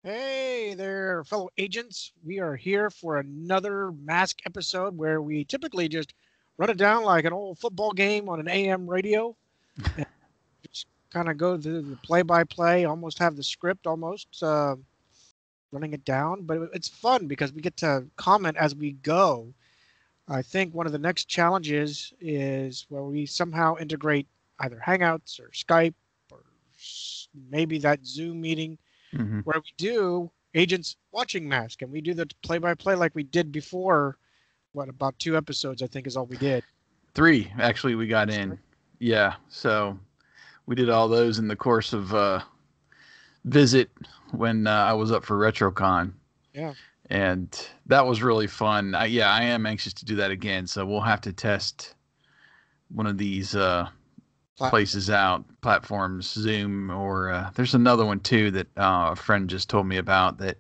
Hey there, fellow agents. We are here for another Mask episode where we typically just run it down like an old football game on an AM radio and just kind of go through the play by play, almost have the script almost running it down. But it's fun because we get to comment as we go. I think one of the next challenges is where we somehow integrate either Hangouts or Skype or maybe that Zoom meeting Hmm. where we do agents watching Mask and we do the play by play like we did before. What about 2 episodes? I think is all we did. Three, actually, we got Sorry. in. Yeah, so we did all those in the course of visit when I was up for RetroCon, Yeah, and that was really fun. Yeah, I am anxious to do that again. So we'll have to test one of these platform. places out, platforms, Zoom, or there's another one too that a friend just told me about that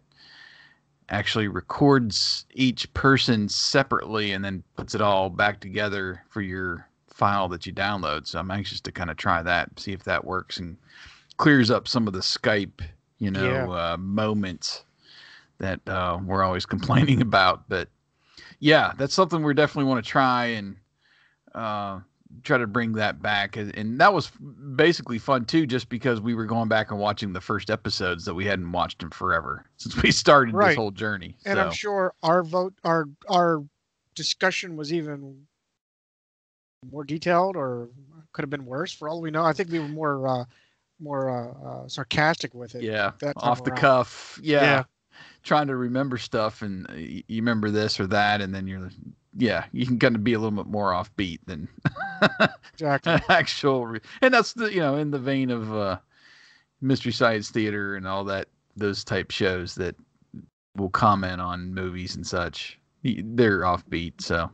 actually records each person separately and then puts it all back together for your file that you download. So I'm anxious to kind of try that, see if that works and clears up some of the Skype, Yeah, moments that we're always complaining about. But yeah, that's something we definitely want to try and uh, try to bring that back. And that was basically fun too, just because we were going back and watching the first episodes that we hadn't watched in forever since we started this right. whole journey. And I'm So sure our vote, our discussion was even more detailed, or could have been worse. For all we know, I think we were more sarcastic with it yeah, that time off the around. cuff. Yeah, Yeah, trying to remember stuff and you remember this or that, and then yeah, you can kind of be a little bit more offbeat than exactly. actual. And that's in the vein of Mystery Science Theater and all that, those type shows that will comment on movies and such. They're offbeat, so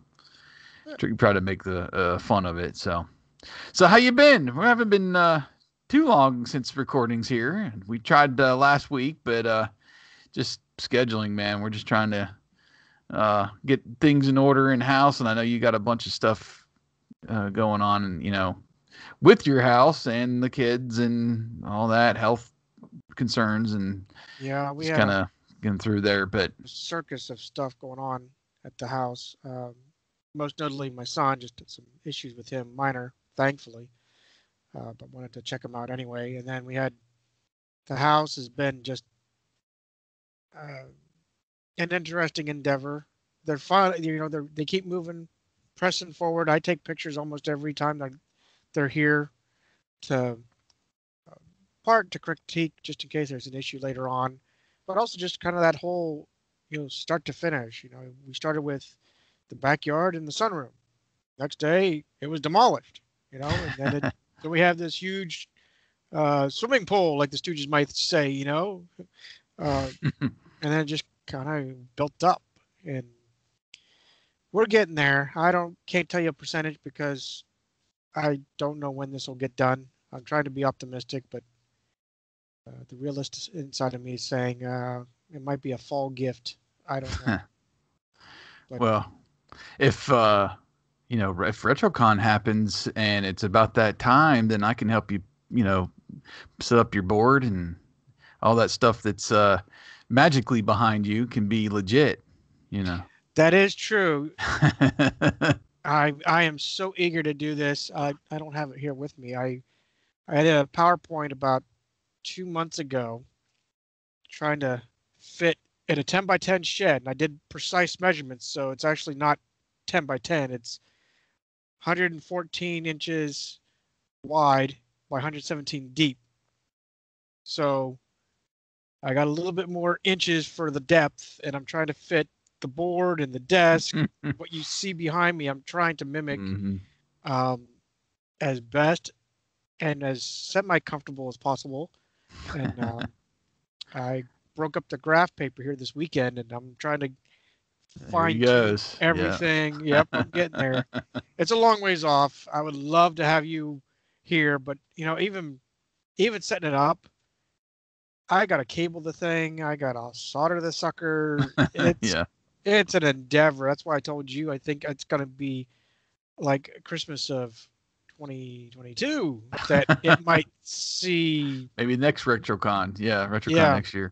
try to make the fun of it. So how you been? We haven't been too long since recordings here. We tried last week, but just scheduling, man. We're just trying to get things in order in house, and I know you got a bunch of stuff going on, and with your house and the kids and all that health concerns, and Yeah, we just had kind a of getting through there. But circus of stuff going on at the house. Most notably, my son just had some issues with him, minor, thankfully, but wanted to check him out anyway. And then we had the house has been just uh, an interesting endeavor. They're fun, they keep moving, pressing forward. I take pictures almost every time they're here to uh, part to critique, just in case there's an issue later on, but also just kind of that whole, start to finish. We started with the backyard and the sunroom. Next day, it was demolished. And then we have this huge swimming pool, like the Stooges might say. Uh, and then it just kind of built up, and we're getting there. I don't can't tell you a percentage because I don't know when this will get done. I'm trying to be optimistic, but the realist inside of me is saying it might be a fall gift. I don't know, but well, if if RetroCon happens and it's about that time, then I can help you, set up your board and all that stuff that's magically behind you can be legit, you know. that is true. I am so eager to do this. I don't have it here with me. I had a PowerPoint about 2 months ago trying to fit in a 10 by 10 shed, and I did precise measurements, so it's actually not 10 by 10. It's 114 inches wide by 117 deep. So I got a little bit more inches for the depth, and I'm trying to fit the board and the desk. What you see behind me, I'm trying to mimic Hmm. um, as best and as semi comfortable as possible. And I broke up the graph paper here this weekend, and I'm trying to There he fine tune goes. Yeah. everything. Yep, I'm getting there. It's a long ways off. I would love to have you here, but even setting it up, I got to cable the thing. I got to solder the sucker. It's Yeah. it's an endeavor. That's why I told you I think it's gonna be like Christmas of 2022 that it might see. Maybe next RetroCon. Yeah, RetroCon Yeah, next year.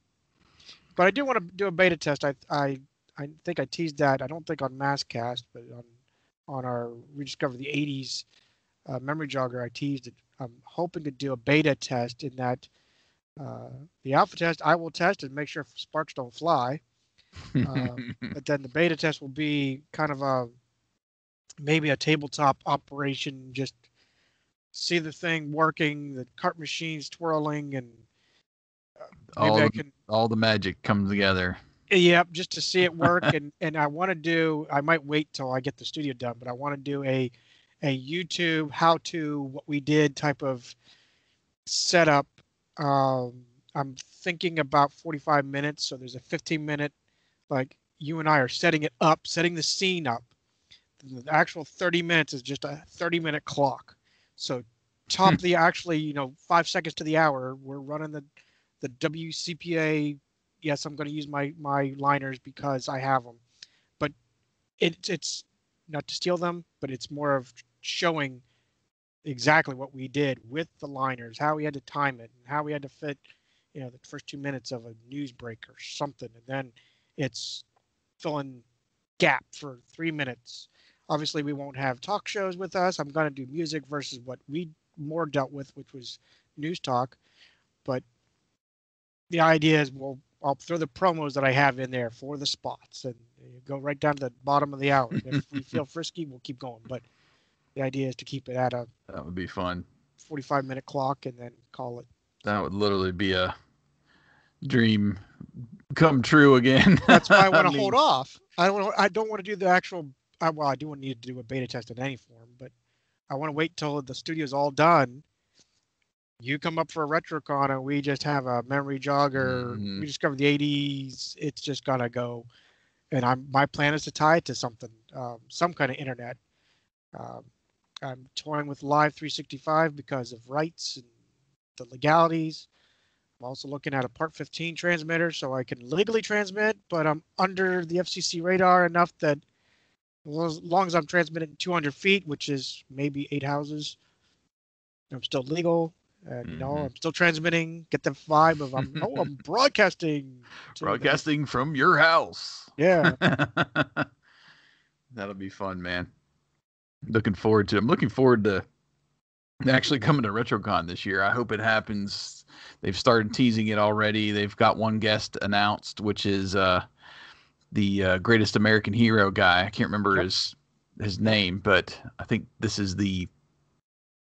But I do want to do a beta test. I think I teased that. I don't think on MASKast, but on our Rediscover the '80s memory jogger, I teased it. I'm hoping to do a beta test in that the alpha test I will test and make sure sparks don't fly. But then the beta test will be kind of a maybe a tabletop operation, just see the thing working, the cart machines twirling, and maybe I can. All the magic comes together. Yep, just to see it work, and I want to do. I might wait till I get the studio done, but I want to do a YouTube how to what we did type of setup. I'm thinking about 45 minutes, so there's a 15-minute, like you and I are setting it up, setting the scene up. The actual 30 minutes is just a 30-minute clock. So top the actually, 5 seconds to the hour, we're running the WCPA. Yes, I'm going to use my liners because I have them, but it's not to steal them, but it's more of showing exactly what we did with the liners, how we had to time it, and how we had to fit, the first 2 minutes of a news break or something, and then it's filling gap for 3 minutes. Obviously, we won't have talk shows with us. I'm going to do music versus what we more dealt with, which was news talk. But the idea is, I'll throw the promos that I have in there for the spots and go right down to the bottom of the hour. If we feel frisky, we'll keep going. But the idea is to keep it at a That would be fun. 45-minute clock and then call it. That would literally be a dream come true again. That's why I want to hold off. I don't want to do the actual. Well, I do need to do a beta test in any form, but I want to wait till the studio's all done. You come up for a RetroCon and we just have a memory jogger. Mm-hmm. We discovered the '80s. It's just gotta go, and my plan is to tie it to something, some kind of internet. I'm toying with Live 365 because of rights and the legalities. I'm also looking at a Part 15 transmitter so I can legally transmit, but I'm under the FCC radar enough that as long as I'm transmitting 200 feet, which is maybe 8 houses, I'm still legal. And, I'm still transmitting, get the vibe of I'm broadcasting. Broadcasting from your house. Yeah. That'll be fun, man. Looking forward to it. I'm looking forward to actually coming to RetroCon this year. I hope it happens. They've started teasing it already. They've got one guest announced, which is the greatest American hero guy. I can't remember his name, but I think this is the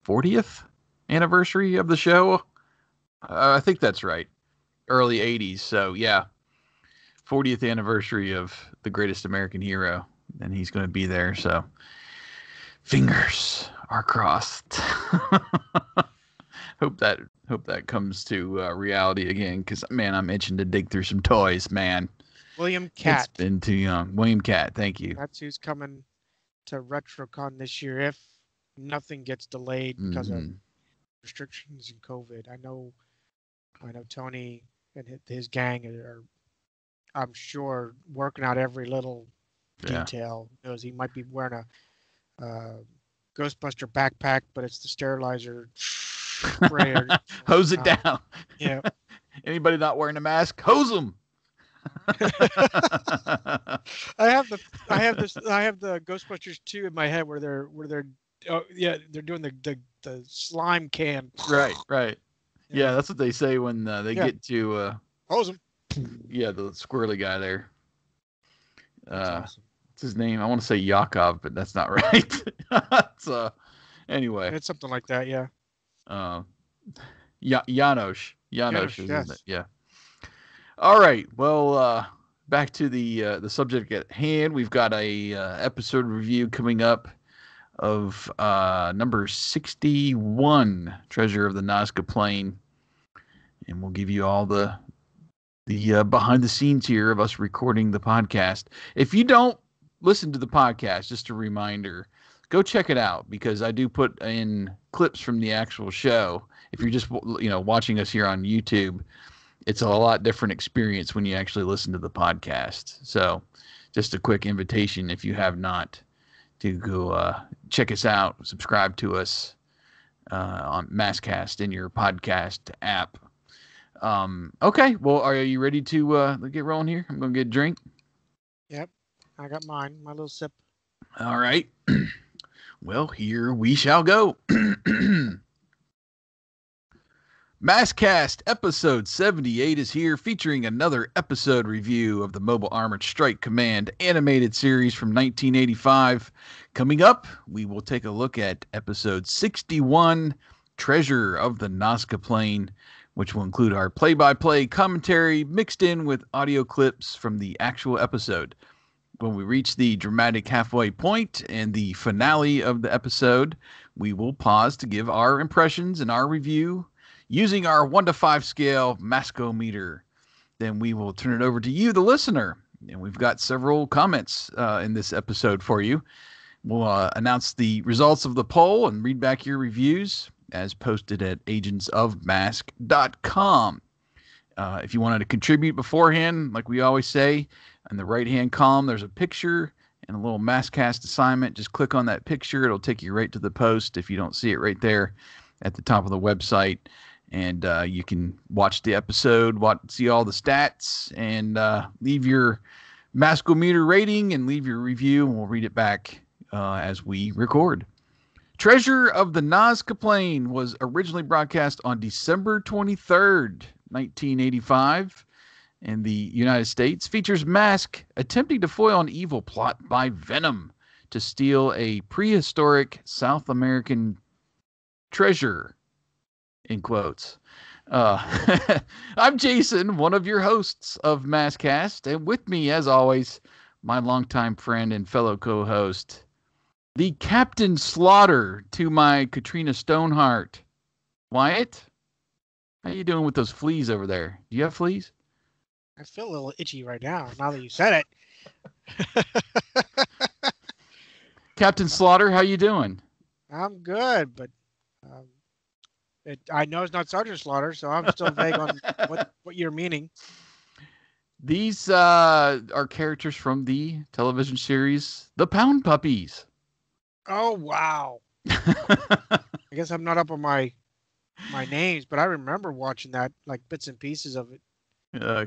40th anniversary of the show. I think that's right. Early 80s. So, yeah. 40th anniversary of the greatest American hero. And he's going to be there. So, fingers are crossed. Hope that comes to reality again, because man, I'm itching to dig through some toys, man. William Catt. It's been too young. William Catt, thank you. That's who's coming to RetroCon this year if nothing gets delayed because of restrictions and COVID. I know Tony and his gang are, I'm sure, working out every little detail. Knows he might be wearing a Ghostbuster backpack, but it's the sterilizer sprayer. Hose it down. Yeah. Anybody not wearing a mask, hose them. I have the Ghostbusters 2 in my head where they're they're doing the slime can. Right. Yeah, that's what they say when they get to hose them. Yeah, the squirrely guy there. Awesome. What's his name? I want to say Yakov, but that's not right. So, anyway. It's something like that, yeah. Janosch. Janosch is yes. it? Yeah. All right. Well, back to the subject at hand. We've got a episode review coming up of number 61, Treasure of the Nazca Plain, and we'll give you all the behind the scenes here of us recording the podcast. If you don't listen to the podcast, just a reminder, go check it out, because I do put in clips from the actual show. If you're just watching us here on YouTube, it's a lot different experience when you actually listen to the podcast. So just a quick invitation, if you have not, to go check us out, subscribe to us on MASKast in your podcast app. Okay. Well, are you ready to get rolling here? I'm gonna get a drink. Yep, I got mine. My little sip. All right. Well, here we shall go. MASKast episode 78 is here, featuring another episode review of the Mobile Armored Strike Command animated series from 1985. Coming up, we will take a look at episode 61, Treasure of the Nazca Plain, which will include our play-by-play commentary mixed in with audio clips from the actual episode. When we reach the dramatic halfway point and the finale of the episode, we will pause to give our impressions and our review using our 1 to 5 scale Maskometer. Then we will turn it over to you, the listener. And we've got several comments in this episode for you. We'll announce the results of the poll and read back your reviews as posted at agentsofmask.com. If you wanted to contribute beforehand, like we always say, in the right-hand column, there's a picture and a little MASKast assignment. Just click on that picture. It'll take you right to the post if you don't see it right there at the top of the website. And you can watch the episode, see all the stats, and leave your Maskometer rating and leave your review, and we'll read it back as we record. Treasure of the Nazca Plain was originally broadcast on December 23rd, 1985 in the United States. Features M.A.S.K attempting to foil an evil plot by V.E.N.O.M to steal a prehistoric South American treasure. In quotes. I'm Jason, one of your hosts of MASKast, and with me, as always, my longtime friend and fellow co-host, the Captain Slaughter to my Katrina Stoneheart, Wyatt. How you doing with those fleas over there? Do you have fleas? I feel a little itchy right now that you said it. Captain Slaughter, how you doing? I'm good, but I know it's not Sergeant Slaughter, so I'm still vague on what you're meaning. These are characters from the television series The Pound Puppies. Oh, wow. I guess I'm not up on my names, but I remember watching that, like bits and pieces of it.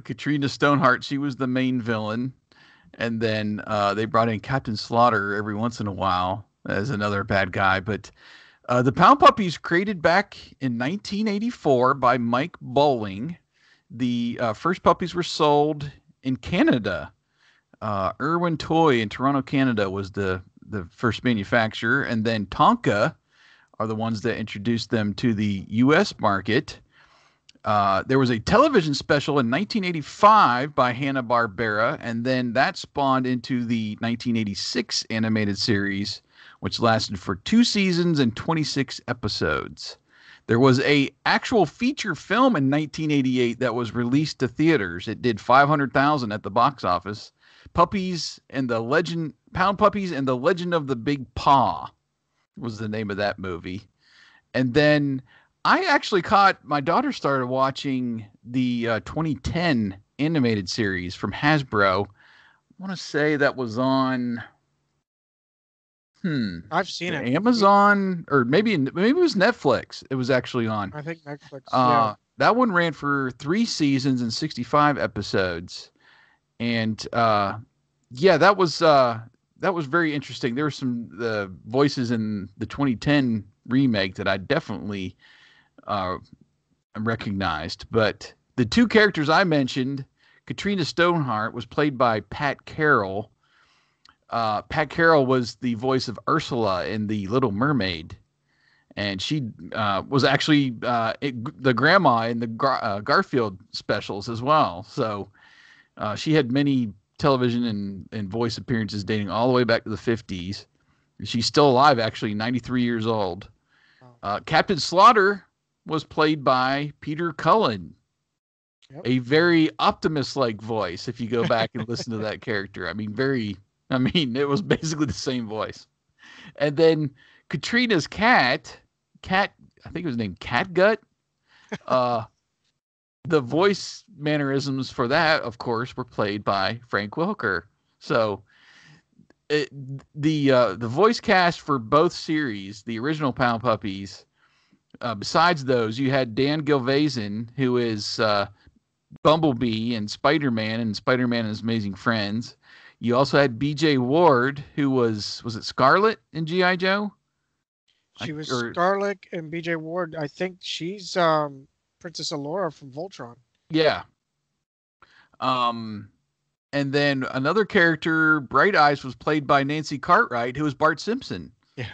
Katrina Stoneheart, she was the main villain. And then they brought in Captain Slaughter every once in a while as another bad guy. But the Pound Puppies, created back in 1984 by Mike Bowling. The first puppies were sold in Canada. Irwin Toy in Toronto, Canada was the first manufacturer. And then Tonka are the ones that introduced them to the U.S. market. There was a television special in 1985 by Hanna-Barbera, and then that spawned into the 1986 animated series, which lasted for 2 seasons and 26 episodes. There was a actual feature film in 1988 that was released to theaters. It did $500,000 at the box office. Pound Puppies and the Legend of the Big Paw was the name of that movie. And then I actually my daughter started watching the 2010 animated series from Hasbro. I want to say that was on I've seen it. Amazon, or maybe it was Netflix. It was actually on. I think Netflix. Yeah. That one ran for 3 seasons and 65 episodes. And yeah, that was very interesting. There were some voices in the 2010 remake that I definitely recognized. But the 2 characters I mentioned, Katrina Stoneheart was played by Pat Carroll. Pat Carroll was the voice of Ursula in The Little Mermaid. And she was actually the grandma in the Garfield specials as well. So she had many television and voice appearances dating all the way back to the 50s. She's still alive, actually, 93 years old. Captain Slaughter was played by Peter Cullen. Yep. A very Optimus-like voice, if you go back and listen to that character. It was basically the same voice. And then Katrina's cat, I think it was named Catgut. The voice mannerisms for that, of course, were played by Frank Welker. So the voice cast for both series, the original Pound Puppies, besides those, you had Dan Gilvezan, who is Bumblebee and Spider-Man and His Amazing Friends. You also had B.J. Ward, who was it Scarlet in G.I. Joe? She was Scarlet and B.J. Ward. I think she's Princess Allura from Voltron. Yeah. And then another character, Bright Eyes, was played by Nancy Cartwright, who was Bart Simpson. Yeah.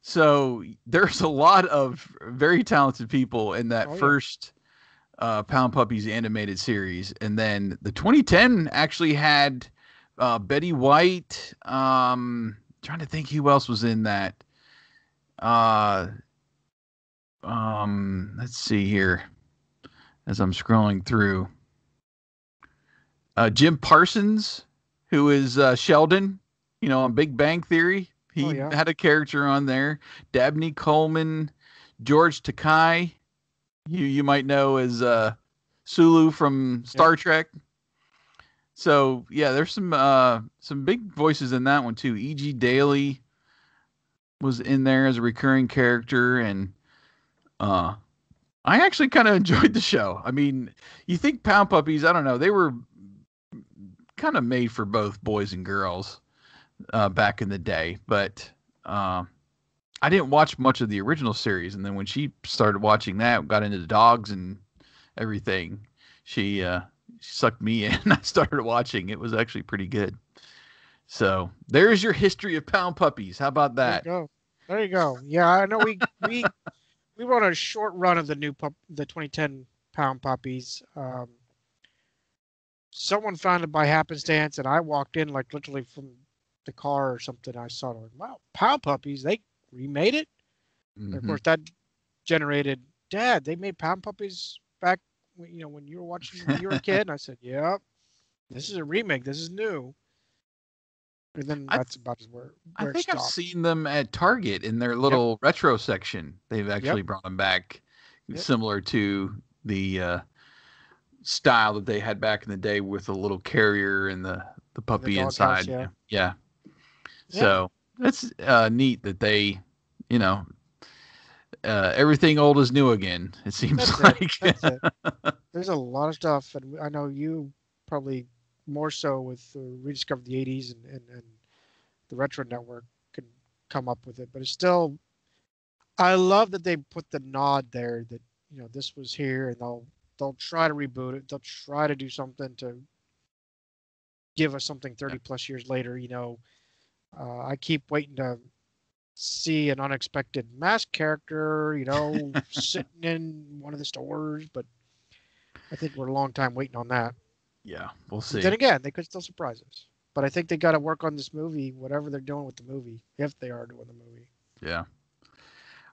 So there's a lot of very talented people in that first Pound Puppies animated series. And then the 2010 actually had Betty White. Trying to think who else was in that. Let's see here as I'm scrolling through. Jim Parsons, who is Sheldon, on Big Bang Theory. He had a character on there. Dabney Coleman, George Takei, you might know as Sulu from Star Trek. So yeah, there's some big voices in that one too. E.G. Daily was in there as a recurring character, and I actually kind of enjoyed the show. I mean, you think Pound Puppies, I don't know, they were kind of made for both boys and girls back in the day, but I didn't watch much of the original series, and then when she started watching that, got into the dogs and everything, she sucked me in. I started watching. It was actually pretty good. So there's your history of Pound Puppies. How about that? There you go. Yeah, I know we wrote a short run of the 2010 Pound Puppies. Someone found it by happenstance, and I walked in like literally from the car or something. I saw it. Like, wow, Pound Puppies, they remade it. And of course, that generated, Dad, they made Pound Puppies back when you were watching when you were a kid. And I said, yeah, this is a remake. This is new. And then that's about where I think I've seen them at Target in their little retro section. They've actually brought them back, similar to the style that they had back in the day with the little carrier and the puppy inside. House, yeah. So that's neat that they, everything old is new again. It seems That's it. There's a lot of stuff, and I know you probably more so with Rediscover the 80s and the Retro Network can come up with it, but it's still, I love that they put the nod there that this was here, and they'll try to reboot it. They'll try to do something to give us something 30 plus years later. I keep waiting to see an unexpected M.A.S.K character, sitting in one of the stores, but I think we're a long time waiting on that. Yeah, we'll see. But then again, they could still surprise us. But I think they got to work on this movie, whatever they're doing with the movie, if they are doing the movie. Yeah.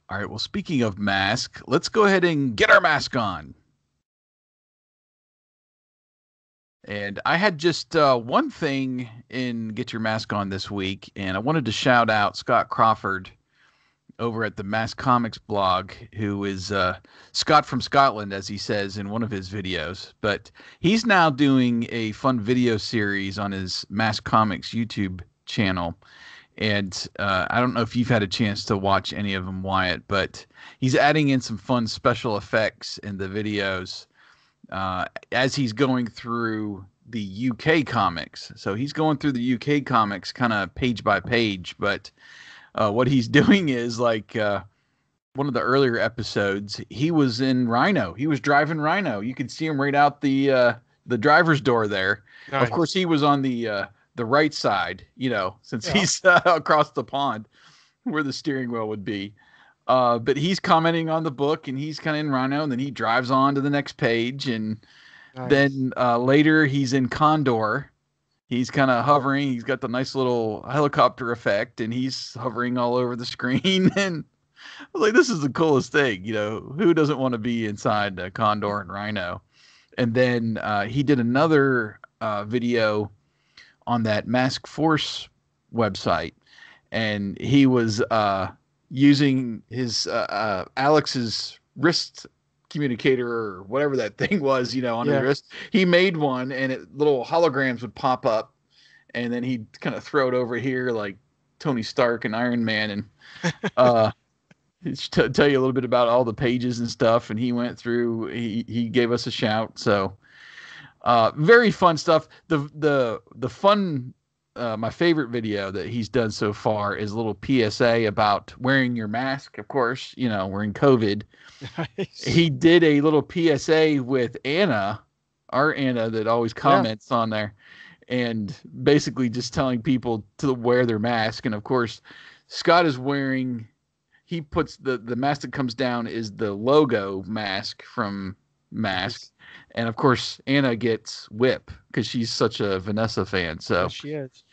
All right. Well, speaking of M.A.S.K, let's go ahead and get our M.A.S.K on. And I had just one thing in Get Your M.A.S.K on this week, and I wanted to shout out Scott Crawford over at the M.A.S.K Comics blog, who is Scott from Scotland, as he says in one of his videos. But he's now doing a fun video series on his M.A.S.K Comics YouTube channel. And I don't know if you've had a chance to watch any of them, Wyatt, but he's adding in some fun special effects in the videos as he's going through the UK comics. So he's going through the UK comics kind of page by page, but what he's doing is like one of the earlier episodes, he was in Rhino. He was driving Rhino. You could see him right out the driver's door there. Nice. Of course, he was on the right side, since he's across the pond where the steering wheel would be. But he's commenting on the book, and he's kind of in Rhino, and then he drives on to the next page, and then later he's in Condor. He's kind of hovering. He's got the nice little helicopter effect, and he's hovering all over the screen. And I was like, this is the coolest thing. Who doesn't want to be inside Condor and Rhino? And then he did another video on that Mask Force website, and he was using his Alex's wrist communicator or whatever that thing was, on his wrist. He made one, and little holograms would pop up, and then he'd kind of throw it over here like Tony Stark and Iron Man, and tell you a little bit about all the pages and stuff. And he went through. He gave us a shout. So very fun stuff. The fun. My favorite video that he's done so far is a little PSA about wearing your mask. Of course, we're in COVID. Nice. He did a little PSA with Anna, our Anna that always Yeah. comments on there, and basically just telling people to wear their mask. And of course, Scott is wearing. He puts the mask that comes down is the logo mask from Mask, Nice. and of course Anna gets whip because she's such a Vanessa fan. Yes, So she is.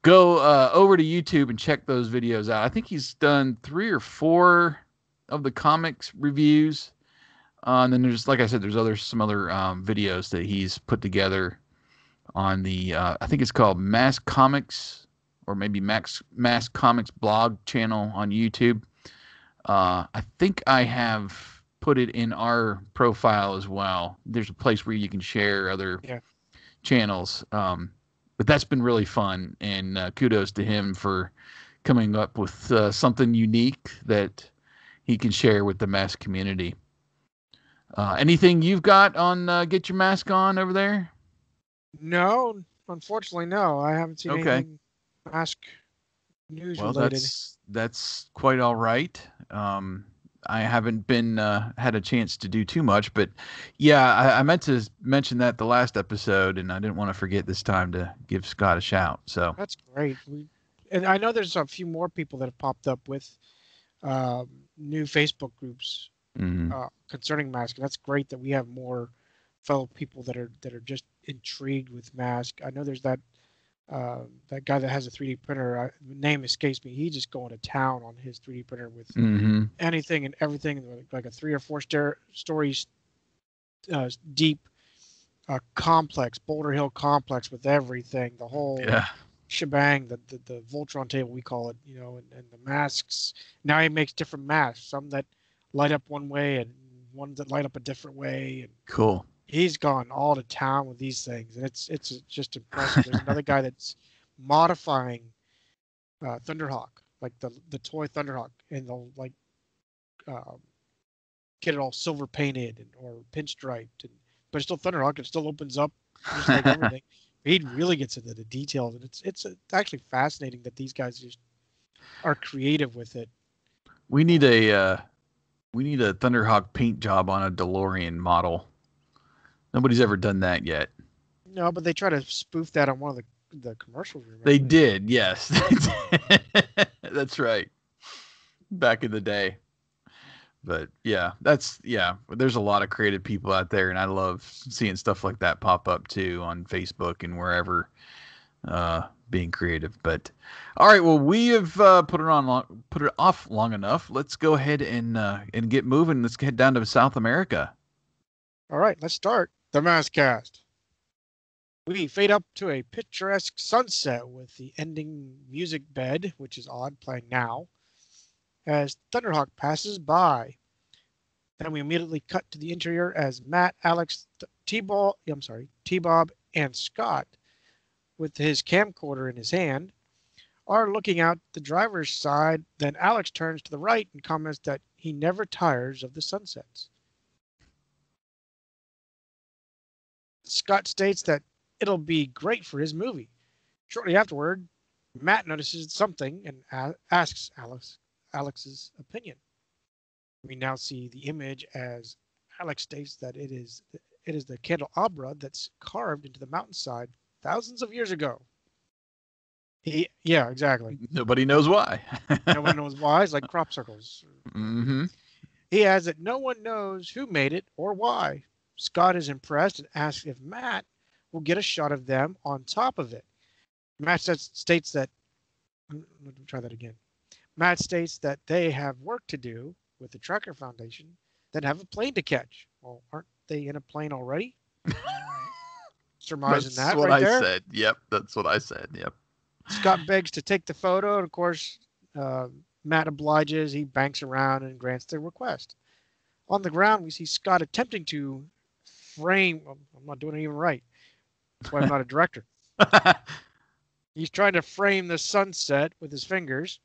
go over to YouTube and check those videos out. I think he's done 3 or 4 of the comics reviews. And then there's, like I said, there's some other videos that he's put together on the I think it's called Mask Comics, or maybe Mask Comics blog channel on YouTube. I think I have put it in our profile as well. There's a place where you can share other Yeah. channels. But that's been really fun, and kudos to him for coming up with something unique that he can share with the mask community. Anything you've got on Get Your Mask On over there? No, unfortunately, no. I haven't seen Okay. anything mask news Well, related. that's quite all right. I haven't been had a chance to do too much, but yeah, I meant to mention that the last episode, and I didn't want to forget this time to give Scott a shout. So, That's great. And I know there's a few more people that have popped up with new Facebook groups mhm. concerning mask. And that's great that we have more fellow people that are just intrigued with mask. I know there's that guy that has a 3D printer. Name escapes me. He's just going to town on his 3D printer with Mhm. anything and everything, like a 3 or 4 stories deep complex, Boulder Hill complex with everything, the whole Yeah. shebang, the Voltron table we call it, and the masks. Now he makes different masks, some that light up one way and ones that light up a different way. And Cool. he's gone all to town with these things, and it's just impressive. There's another guy that's modifying Thunderhawk, like the toy Thunderhawk, and they'll like um, get it all silver painted or pinstriped, but it's still Thunderhawk. It still opens up just like everything. He really gets into the details, and it's actually fascinating that these guys just are creative with it. we need Uh, a uh, we need a Thunderhawk paint job on a DeLorean model. Nobody's ever done that yet. no, but they try to spoof that on one of the commercials. They Remember? did, yes. That's right. Back in the day. But yeah, there's a lot of creative people out there, and I love seeing stuff like that pop up too on Facebook and wherever, being creative. But all right, well, we have put it off long enough. Let's go ahead and get moving. Let's head down to South America. All right, let's start the MASKast. We fade up to a picturesque sunset with the ending music bed, which is odd, playing now, as Thunderhawk passes by. Then we immediately cut to the interior as Matt, Alex, T-Bob, and Scott, with his camcorder in his hand, are looking out the driver's side. Then Alex turns to the right and comments that he never tires of the sunsets. Scott states that it'll be great for his movie. Shortly afterward, Matt notices something and asks Alex's opinion. We now see the image as Alex states that it is the candelabra that's carved into the mountainside thousands of years ago. Yeah, exactly. Nobody knows why. No one knows why. It's like crop circles. Mm-hmm. He adds that no one knows who made it or why. Scott is impressed and asks if Matt will get a shot of them on top of it. Matt states that. Let me try that again. Matt states that they have work to do with the Tracker Foundation, then have a plane to catch. Well, aren't they in a plane already? Surmising That's that what right I there. said. Yep, that's what I said. Yep. Scott begs to take the photo, and of course, uh, Matt obliges. He banks around and grants the request. On the ground, we see Scott attempting to frame. Well, I'm not doing it even right. That's why I'm not a director. He's trying to frame the sunset with his fingers.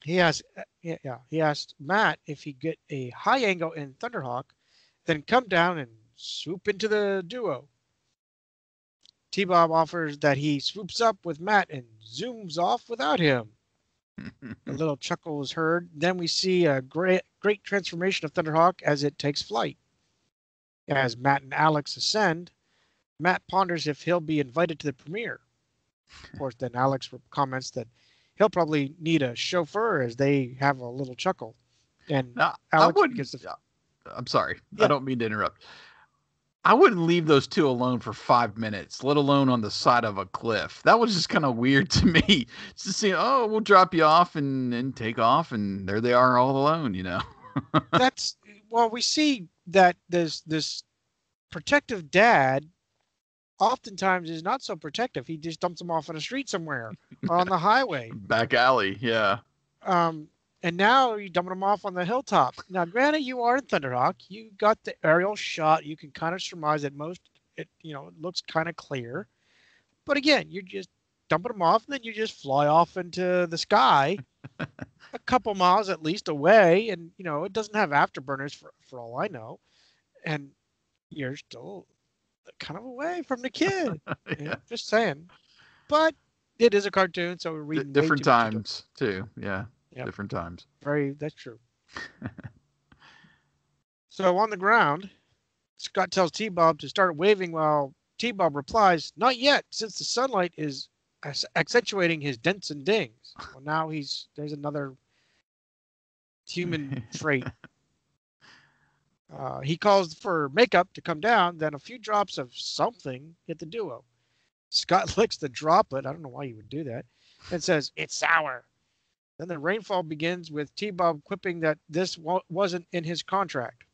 he asked Matt if he get a high angle in Thunderhawk, then come down and swoop into the duo. T-Bob offers that he swoops up with Matt and zooms off without him. A little chuckle is heard. Then we see a great transformation of Thunderhawk as it takes flight. As Matt and Alex ascend, Matt ponders if he'll be invited to the premiere. Of course, then Alex comments that he'll probably need a chauffeur as they have a little chuckle. And Now, Alex begins to. I'm sorry. I Yeah, don't mean to interrupt. I wouldn't leave those two alone for 5 minutes, let alone on the side of a cliff. That was just kind of weird to me. Just to see, oh, we'll drop you off and take off, and there they are all alone, you know. that's well, we see that this protective dad oftentimes is not so protective. He just dumps them off on a street somewhere or on the highway. Back alley, yeah. And now you're dumping them off on the hilltop. Now, granted, you are in Thunderhawk. You got the aerial shot. You can kind of surmise that it looks kind of clear. But again, you're just dumping them off, and then you just fly off into the sky, a couple miles at least away, and it doesn't have afterburners for all I know, and you're still kind of away from the kid. Yeah. Just saying. But it is a cartoon, so we're reading Different times too. Yeah. Yep. Different times. That's true. So on the ground, Scott tells T-Bob to start waving while T-Bob replies, "Not yet, since the sunlight is accentuating his dents and dings." Well, now there's another human trait. He calls for makeup to come down, then a few drops of something hit the duo. Scott licks the droplet, I don't know why you would do that, and says, "It's sour." Then the rainfall begins with T-Bob quipping that this wasn't in his contract.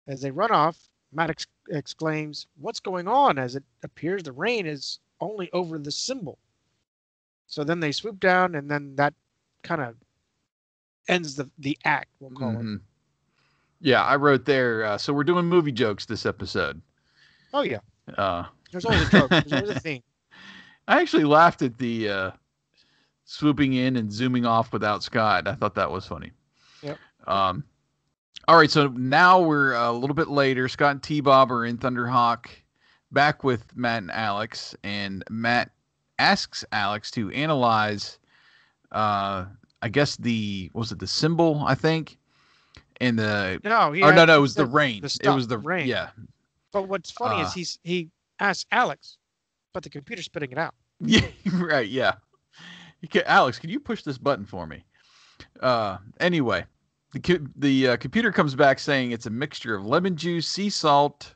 As they run off, Matt exclaims, "What's going on?" as it appears the rain is only over the symbol. So then they swoop down, and then that kind of ends the act, we'll call it. Yeah, I wrote there. So we're doing movie jokes this episode. Oh, yeah. There's always a joke. There's always a theme. I actually laughed at the swooping in and zooming off without Scott. I thought that was funny. Yep. All right, so now we're a little bit later. Scott and T-Bob are in Thunderhawk, back with Matt and Alex, and Matt asks Alex to analyze, I guess the symbol, I think, and the it was the rain. It was the rain. Yeah. But what's funny is he asks Alex, but the computer's spitting it out. Yeah, right. Yeah. Alex, can you push this button for me? Anyway. The computer comes back saying it's a mixture of lemon juice, sea salt,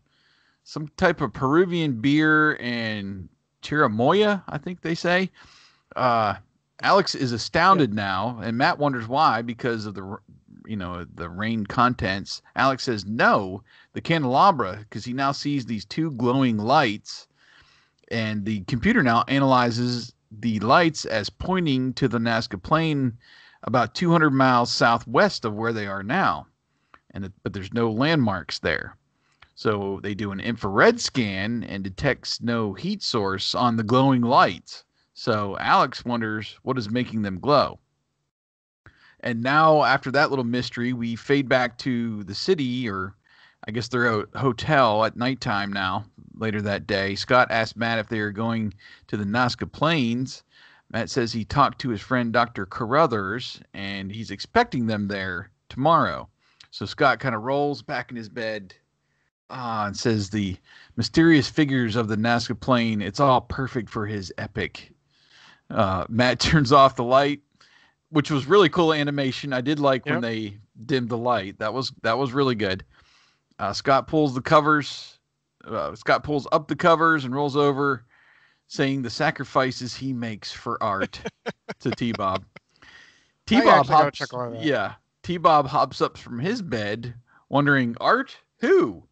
some type of Peruvian beer, and chirimoya, I think they say. Alex is astounded now, and Matt wonders why, because of the rain contents. Alex says no, the candelabra, because he now sees these two glowing lights, and the computer now analyzes the lights as pointing to the Nazca Plain about 200 miles southwest of where they are now, but there's no landmarks there. So they do an infrared scan and detects no heat source on the glowing lights. So Alex wonders what is making them glow. And now, after that little mystery, we fade back to the city, or I guess they're a hotel at nighttime now, later that day. Scott asked Matt if they are going to the Nazca Plains. Matt says he talked to his friend Dr. Carruthers, and he's expecting them there tomorrow. So Scott kind of rolls back in his bed and says the mysterious figures of the Nazca Plain, it's all perfect for his epic. Matt turns off the light, which was really cool animation. I did like when they dimmed the light. That was really good. Scott pulls the covers. Scott pulls up the covers and rolls over, saying the sacrifices he makes for art to T-Bob. T-Bob hops up from his bed, wondering, Art? Who?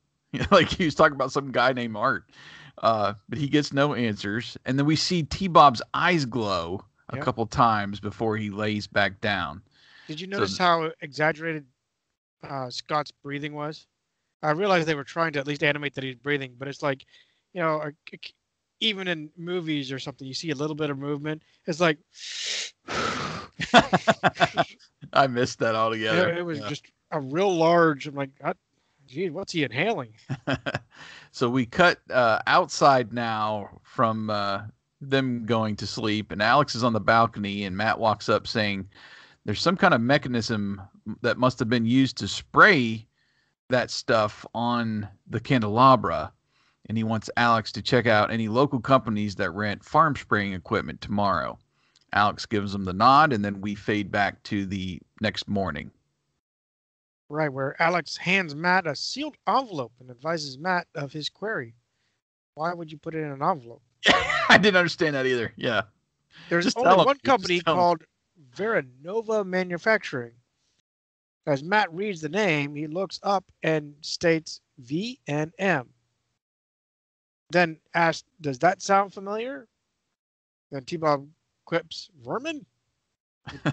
Like he was talking about some guy named Art. But he gets no answers. And then we see T-Bob's eyes glow a couple times before he lays back down. Did you notice how exaggerated Scott's breathing was? I realized they were trying to at least animate that he's breathing, but it's like, even in movies or something, you see a little bit of movement. It's like, I missed that altogether. It was Yeah. just a real large. I'm like, gee, what's he inhaling? So we cut outside now from them going to sleep, and Alex is on the balcony, and Matt walks up saying there's some kind of mechanism that must have been used to spray that stuff on the candelabra, and he wants Alex to check out any local companies that rent farm spraying equipment tomorrow. Alex gives him the nod, and then we fade back to the next morning. Right, where Alex hands Matt a sealed envelope and advises Matt of his query. Why would you put it in an envelope? I didn't understand that either. Yeah. There's Just only tell him. one Just company tell him. called V.E.N.O.M Manufacturing. As Matt reads the name, he looks up and states V.E.N.O.M. Then asks, does that sound familiar? Then T-Bob quips, vermin?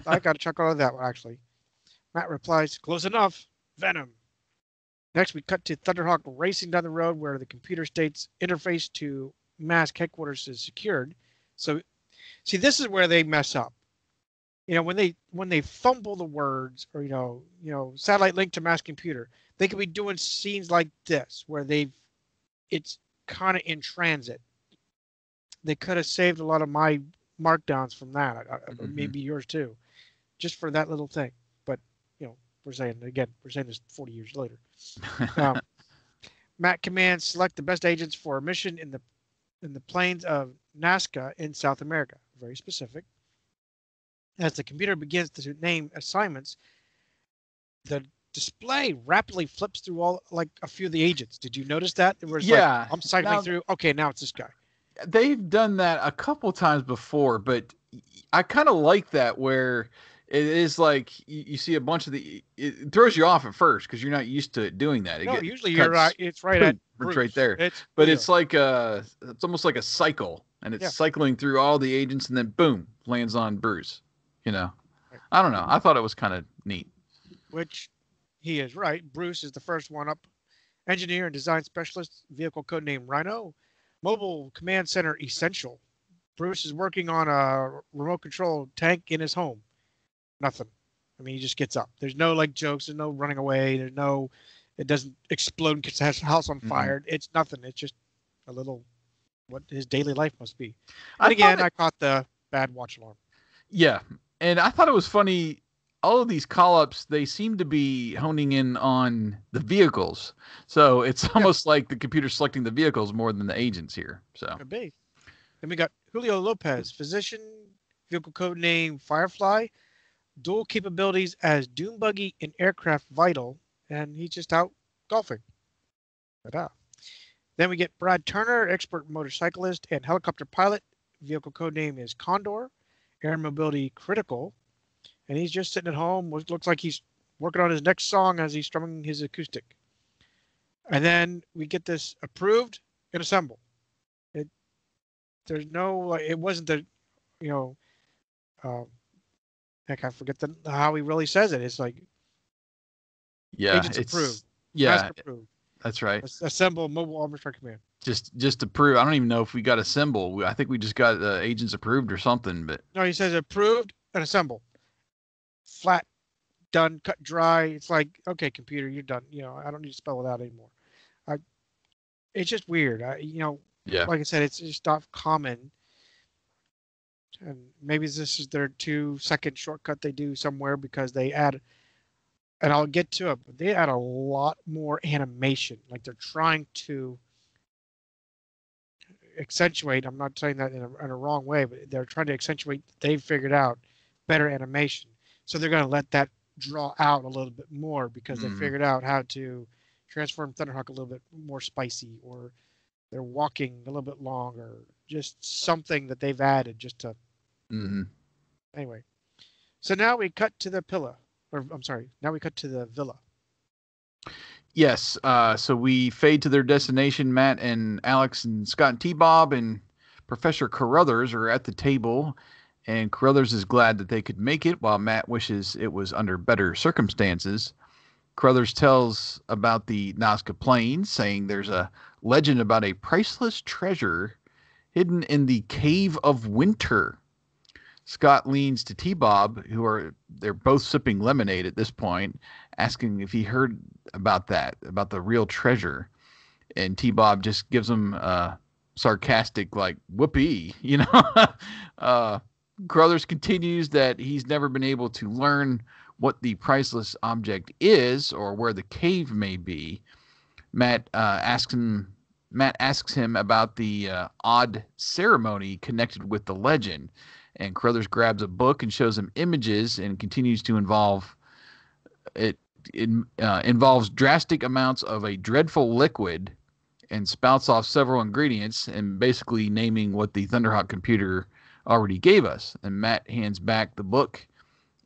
I got a chuckle on that one, actually. Matt replies, close enough, Venom. Next, we cut to Thunderhawk racing down the road where the computer state's interface to M.A.S.K headquarters is secured. So, see, this is where they mess up. You know, when they fumble the words or satellite link to M.A.S.K computer, they could be doing scenes like this where it's kind of in transit. They could have saved a lot of my markdowns from that, maybe yours too, just for that little thing. But we're saying this 40 years later. Matt commands select the best agents for a mission in the plains of Nazca in South America. Very specific. As the computer begins to name assignments, the display rapidly flips through a few of the agents. Did you notice that? It was Yeah. I'm cycling through. Okay, now it's this guy. They've done that a couple times before, but I kind of like that where it is like you see a bunch of it throws you off at first because you're not used to it doing that. No, usually you're right. It's right at Bruce. Right there. But it's like it's almost like a cycle, and it's cycling through all the agents, and then boom, lands on Bruce. Right. I don't know. I thought it was kind of neat. Which he is right. Bruce is the first one up. Engineer and design specialist, vehicle codename Rhino. Mobile command center essential. Bruce is working on a remote control tank in his home. Nothing. I mean, he just gets up. There's no jokes. There's no running away. It doesn't explode and gets his house on fire. Mm-hmm. It's nothing. It's just a little what his daily life must be. And I caught the bad watch alarm. Yeah. And I thought it was funny. All of these call-ups, they seem to be honing in on the vehicles. So it's almost like the computer selecting the vehicles more than the agents here. So could be. Then we got Julio Lopez, physician, vehicle code name Firefly, dual capabilities as dune buggy and aircraft vital, and he's just out golfing. Ta-da. Then we get Brad Turner, expert motorcyclist and helicopter pilot. Vehicle code name is Condor, air mobility critical. And he's just sitting at home. Looks like he's working on his next song as he's strumming his acoustic. And then we get this approved and assemble. There's no it wasn't the, heck, I forget how he really says it. It's like, agents approved. Yeah, approved. That's right. Assemble mobile armor strike command. Just approve. I don't even know if we got assemble. I think we just got agents approved or something. But no, he says approved and assemble. Flat, done, cut, dry. It's like, okay, computer, you're done. I don't need to spell it out anymore. It's just weird. Like I said, it's just not common. And maybe this is their 2-second shortcut they do somewhere because they add, and I'll get to it, but they add a lot more animation. Like they're trying to accentuate. I'm not saying that in a wrong way, but they're trying to accentuate. They've figured out better animation. So they're going to let that draw out a little bit more because they figured out how to transform Thunderhawk a little bit more spicy, or they're walking a little bit longer. Just something that they've added just to. Anyway, so now we cut to the now we cut to the villa. Yes. So we fade to their destination. Matt and Alex and Scott and T-Bob and Professor Carruthers are at the table. And Carruthers is glad that they could make it, while Matt wishes it was under better circumstances. Carruthers tells about the Nazca Plain, saying there's a legend about a priceless treasure hidden in the Cave of Winter. Scott leans to T-Bob, they're both sipping lemonade at this point, asking if he heard about the real treasure. And T-Bob just gives him sarcastic, like, whoopee, Crothers continues that he's never been able to learn what the priceless object is or where the cave may be. Matt asks him about the odd ceremony connected with the legend, and Crothers grabs a book and shows him images and continues to involves drastic amounts of a dreadful liquid and spouts off several ingredients and basically naming what the Thunderhawk computer already gave us. And Matt hands back the book,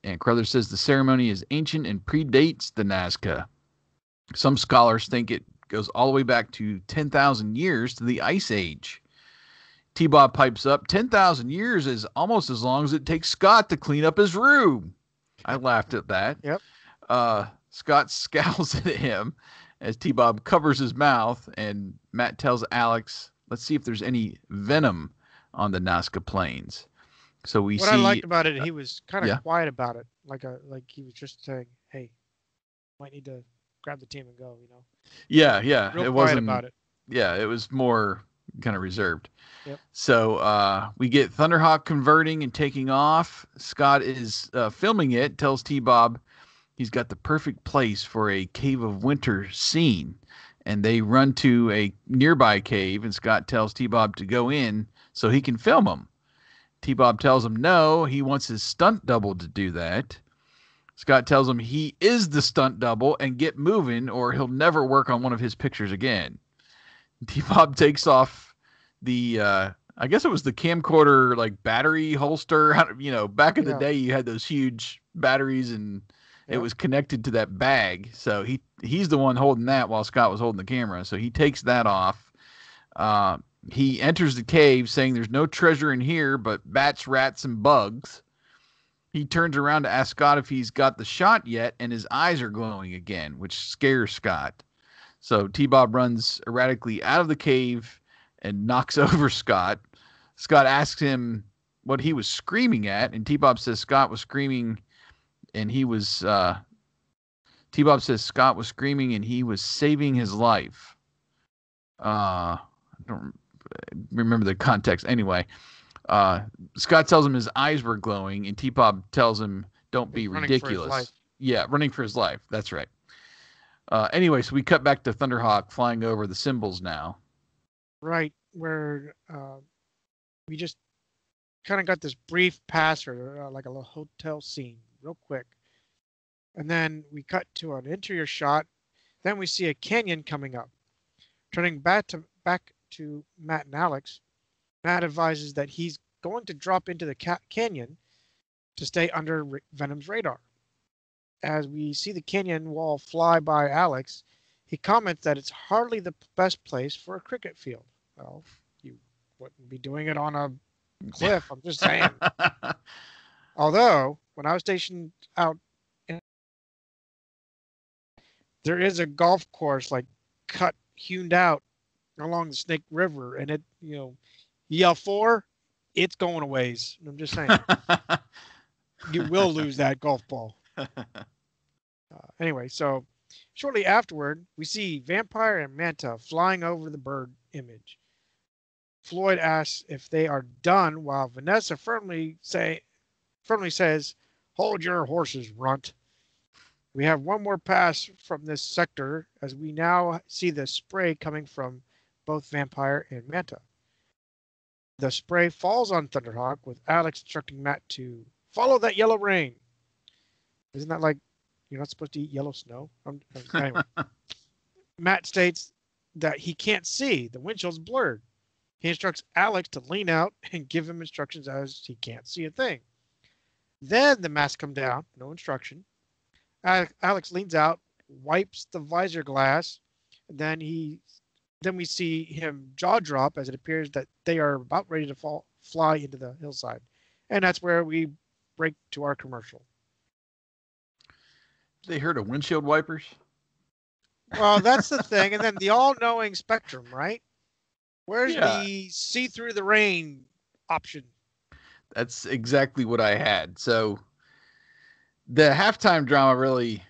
and Crothers says the ceremony is ancient and predates the Nazca. Some scholars think it goes all the way back to 10,000 years to the Ice Age. T-Bob pipes up, 10,000 years is almost as long as it takes Scott to clean up his room. I laughed at that. Yep. Scott scowls at him as T-Bob covers his mouth, and Matt tells Alex, let's see if there's any venom on the Nazca Plains. So what I liked about it, he was kind of quiet about it. Like he was just saying, hey, might need to grab the team and go, Yeah. Real quiet about it. Yeah, it was more kind of reserved. Yep. So we get Thunderhawk converting and taking off. Scott is filming it, tells T-Bob he's got the perfect place for a Cave of Winter scene. And they run to a nearby cave, and Scott tells T-Bob to go in so he can film them. T-Bob tells him no, he wants his stunt double to do that. Scott tells him he is the stunt double and get moving or he'll never work on one of his pictures again. T-Bob takes off the, I guess it was the camcorder, like, battery holster. Back in the day, you had those huge batteries and it was connected to that bag. So he's the one holding that while Scott was holding the camera. So he takes that off. He enters the cave saying there's no treasure in here but bats, rats, and bugs. He turns around to ask Scott if he's got the shot yet, and his eyes are glowing again, which scares Scott. So T-Bob runs erratically out of the cave and knocks over Scott. Scott asks him what he was screaming at, and T-Bob says Scott was screaming and he was T-Bob says Scott was screaming and he was saving his life. I don't remember the context. Anyway, Scott tells him his eyes were glowing, and T-Bob tells him, don't be ridiculous. Yeah, running for his life. That's right. Anyway, so we cut back to Thunderhawk flying over the symbols now. Right, where we just kind of got this brief pass or like a little hotel scene real quick. And then we cut to an interior shot. Then we see a canyon coming up. Turning back to Matt and Alex, Matt advises that he's going to drop into the canyon to stay under Venom's radar. As we see the canyon wall fly by Alex, he comments that it's hardly the best place for a cricket field. Well, you wouldn't be doing it on a cliff, I'm just saying. Although, when I was stationed out, there is a golf course hewn out along the Snake River, and it, yell 4, it's going a ways. I'm just saying. You will lose that golf ball. Anyway, so shortly afterward, we see Vampire and Manta flying over the bird image. Floyd asks if they are done, while Vanessa firmly says, "Hold your horses, runt." We have one more pass from this sector as we now see the spray coming from both Vampire and Manta. The spray falls on Thunderhawk, with Alex instructing Matt to follow that yellow rain. Isn't that like you're not supposed to eat yellow snow? Anyway, Matt states that he can't see. The windshield's blurred. He instructs Alex to lean out and give him instructions as he can't see a thing. Then the mask comes down, no instruction. Alex leans out, wipes the visor glass, and then we see him jaw drop as it appears that they are about ready to fly into the hillside. And that's where we break to our commercial. They heard of windshield wipers? Well, that's the thing. And then the all-knowing Spectrum, right? Where's the see through the rain option? That's exactly what I had. So the halftime drama really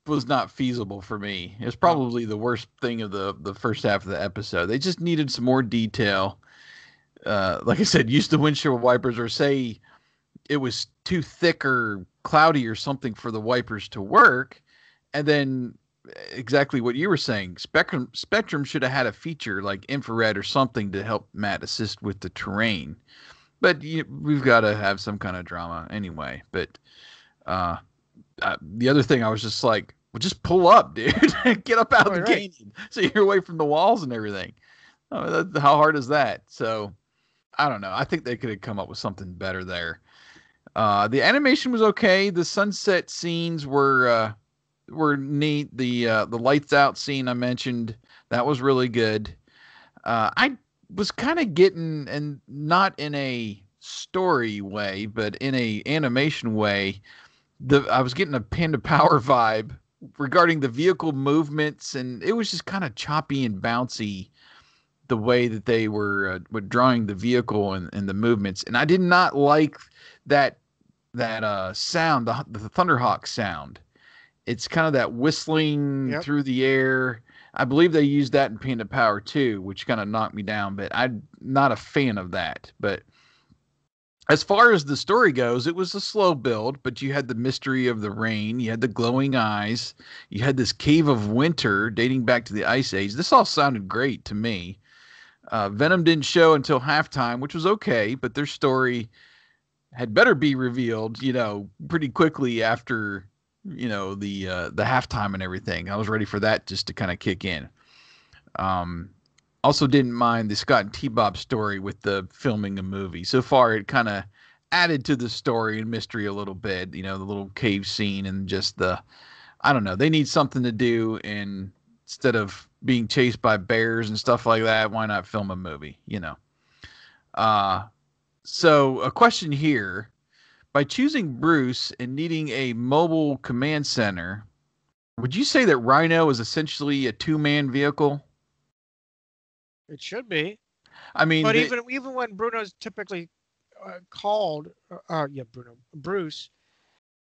was not feasible for me. It was No. probably the worst thing of the first half of the episode. They just needed some more detail. Like I said, use the windshield wipers, or say it was too thick or cloudy or something for the wipers to work. And then exactly what you were saying, Spectrum should have had a feature like infrared or something to help Matt assist with the terrain. But we've got to have some kind of drama anyway. But uh, the other thing, I was just like, well, just pull up, dude. Get up out of the canyon so you're away from the walls and everything. I mean, how hard is that? So I don't know. I think they could have come up with something better there. The animation was okay. The sunset scenes were neat. The lights out scene I mentioned, that was really good. I was kind of getting, and not in a story way, but in a animation way, I was getting a Panda Power vibe regarding the vehicle movements, and it was just kind of choppy and bouncy the way that they were drawing the vehicle and the movements. And I did not like that sound, the Thunderhawk sound. It's kind of that whistling through the air. I believe they used that in Panda Power too, which kind of knocked me down, but I'm not a fan of that. But as far as the story goes, it was a slow build, but you had the mystery of the rain, you had the glowing eyes, you had this cave of winter dating back to the Ice Age. This all sounded great to me. Venom didn't show until halftime, which was okay, but their story had better be revealed, pretty quickly after, the halftime and everything. I was ready for that just to kind of kick in. Also didn't mind the Scott and T-Bob story with the filming a movie. So far, it kind of added to the story and mystery a little bit, the little cave scene and just I don't know, they need something to do, and instead of being chased by bears and stuff like that, why not film a movie, So a question here, by choosing Bruce and needing a mobile command center, would you say that Rhino is essentially a two-man vehicle? It should be. I mean, but even when Bruno's typically called, Bruce,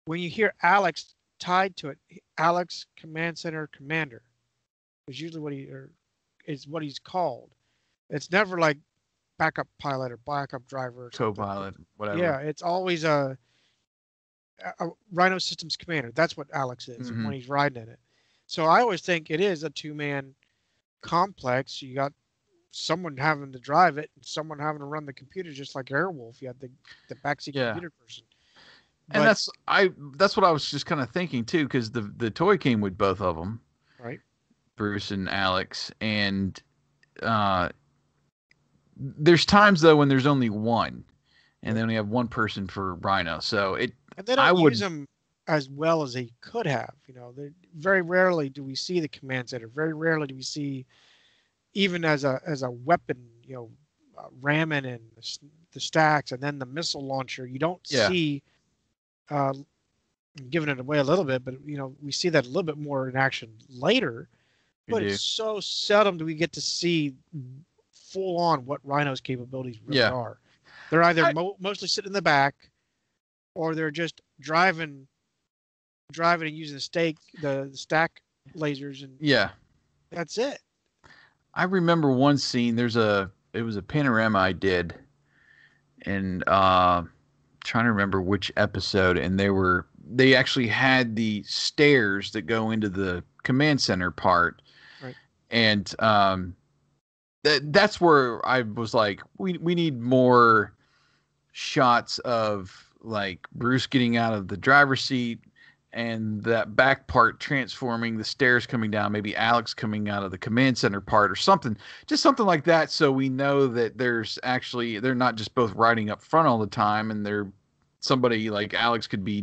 when you hear Alex tied to it, Alex Command Center Commander is usually what he's called. It's never like backup pilot or backup driver or co-pilot, whatever. Yeah, it's always a Rhino Systems Commander. That's what Alex is when he's riding in it. So I always think it is a two-man complex. You got someone having to drive it and someone having to run the computer, just like Airwolf. You had the backseat computer person. And that's what I was just kind of thinking too, because the toy came with both of them, right? Bruce and Alex, and there's times though when there's only one, and they only have one person for Rhino, so and they don't use them as well as they could have. Very rarely do we see the command center. Very rarely do we see, even as a weapon, ramming and the stacks and then the missile launcher. You don't see. I'm giving it away a little bit, but we see that a little bit more in action later. But it's so seldom do we get to see full on what Rhino's capabilities really are. They're either mostly sitting in the back, or they're just driving and using the stack lasers, and that's it. I remember one scene. It was a panorama I did, and trying to remember which episode, and they actually had the stairs that go into the command center part, right? And that's where I was like, we need more shots of like Bruce getting out of the driver's seat and that back part transforming, the stairs coming down, maybe Alex coming out of the command center part or something, just something like that. So we know that they're not just both riding up front all the time, and somebody like Alex could be,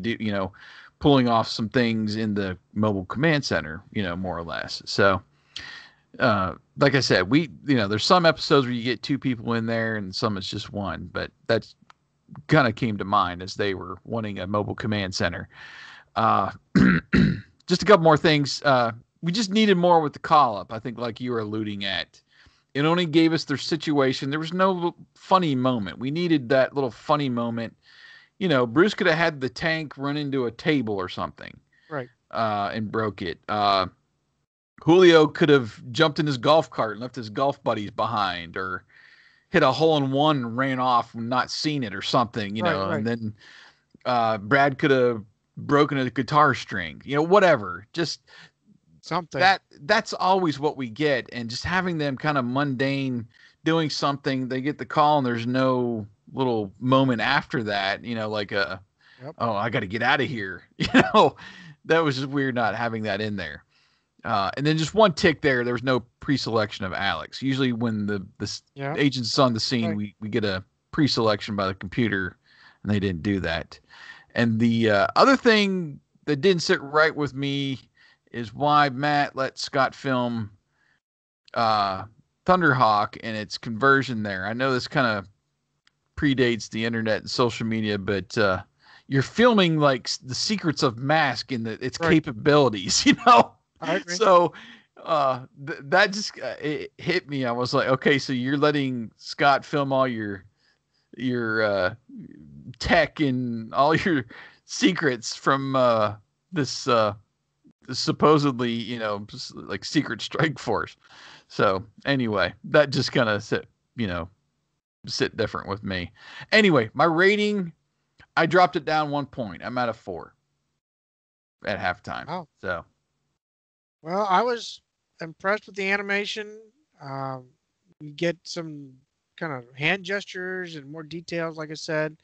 pulling off some things in the mobile command center, more or less. So, like I said, there's some episodes where you get two people in there and some it's just one, but that's kind of came to mind as they were wanting a mobile command center. Just a couple more things. We just needed more with the call up, I think, like you were alluding at. It only gave us their situation. There was no funny moment. We needed that little funny moment. You know, Bruce could have had the tank run into a table or something, Right. and broke it. Julio could have jumped in his golf cart and left his golf buddies behind, or hit a hole in one and ran off and not seen it or something, you Right. know. Right. And then Brad could have broken a guitar string, you know, whatever. Just Something. that's always what we get. And just having them kind of mundane doing something, they get the call and there's no little moment after that, you know, like Yep. oh, I got to get out of here. You know, that was just weird not having that in there. And then just one tick there. There was no pre-selection of Alex. Usually, when the Yeah. agent's on the scene, Right. we get a pre-selection by the computer, and they didn't do that. And the other thing that didn't sit right with me is why Matt let Scott film Thunderhawk and its conversion there. I know this kind of predates the internet and social media, but you're filming like the secrets of M.A.S.K and its Right. capabilities, you know. I agree. So that just it hit me. I was like, okay, so you're letting Scott film all your tech and all your secrets from this supposedly, you know, like secret strike force. So anyway, that just kind of sit different with me. Anyway, my rating, I dropped it down 1 point. I'm at a 4 at halftime. Oh. So Well, I was impressed with the animation. We get some kind of hand gestures and more details, like I said,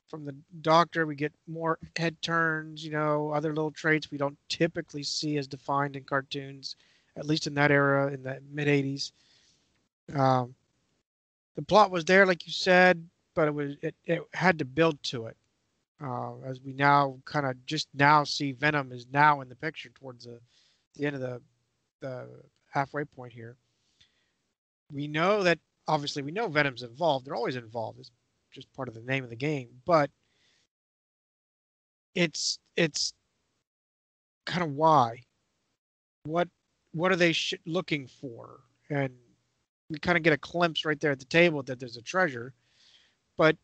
from the doctor. We get more head turns, other little traits we don't typically see as defined in cartoons, at least in that era, in the mid 80s. Um, the plot was there, like you said, but it had to build to it. As we now kind of just now see Venom is now in the picture towards the end of the halfway point here. We know that obviously we know Venom's involved. They're always involved. It's just part of the name of the game. But it's kind of why. What what are they looking for? And we kind of get a glimpse right there at the table that there's a treasure, but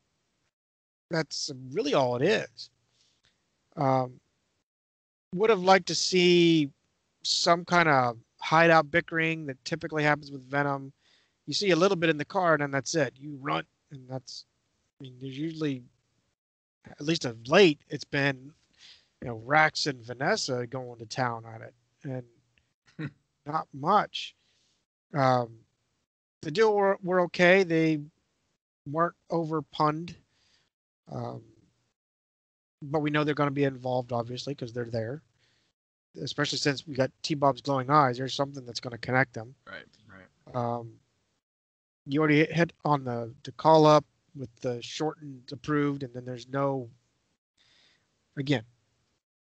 that's really all it is. Um, would have liked to see some kind of hideout bickering that typically happens with Venom. You see a little bit in the car, and then that's it. You run, and that's. I mean, there's usually, at least of late, it's been, Rax and Vanessa going to town on it, and not much. Um, the deal were okay. They weren't over punned, um, but we know they're going to be involved, obviously, because they're there. Especially since we got T-Bob's glowing eyes, there's something that's going to connect them. right. You already hit on the call up with the shortened approved, and then there's no. Again,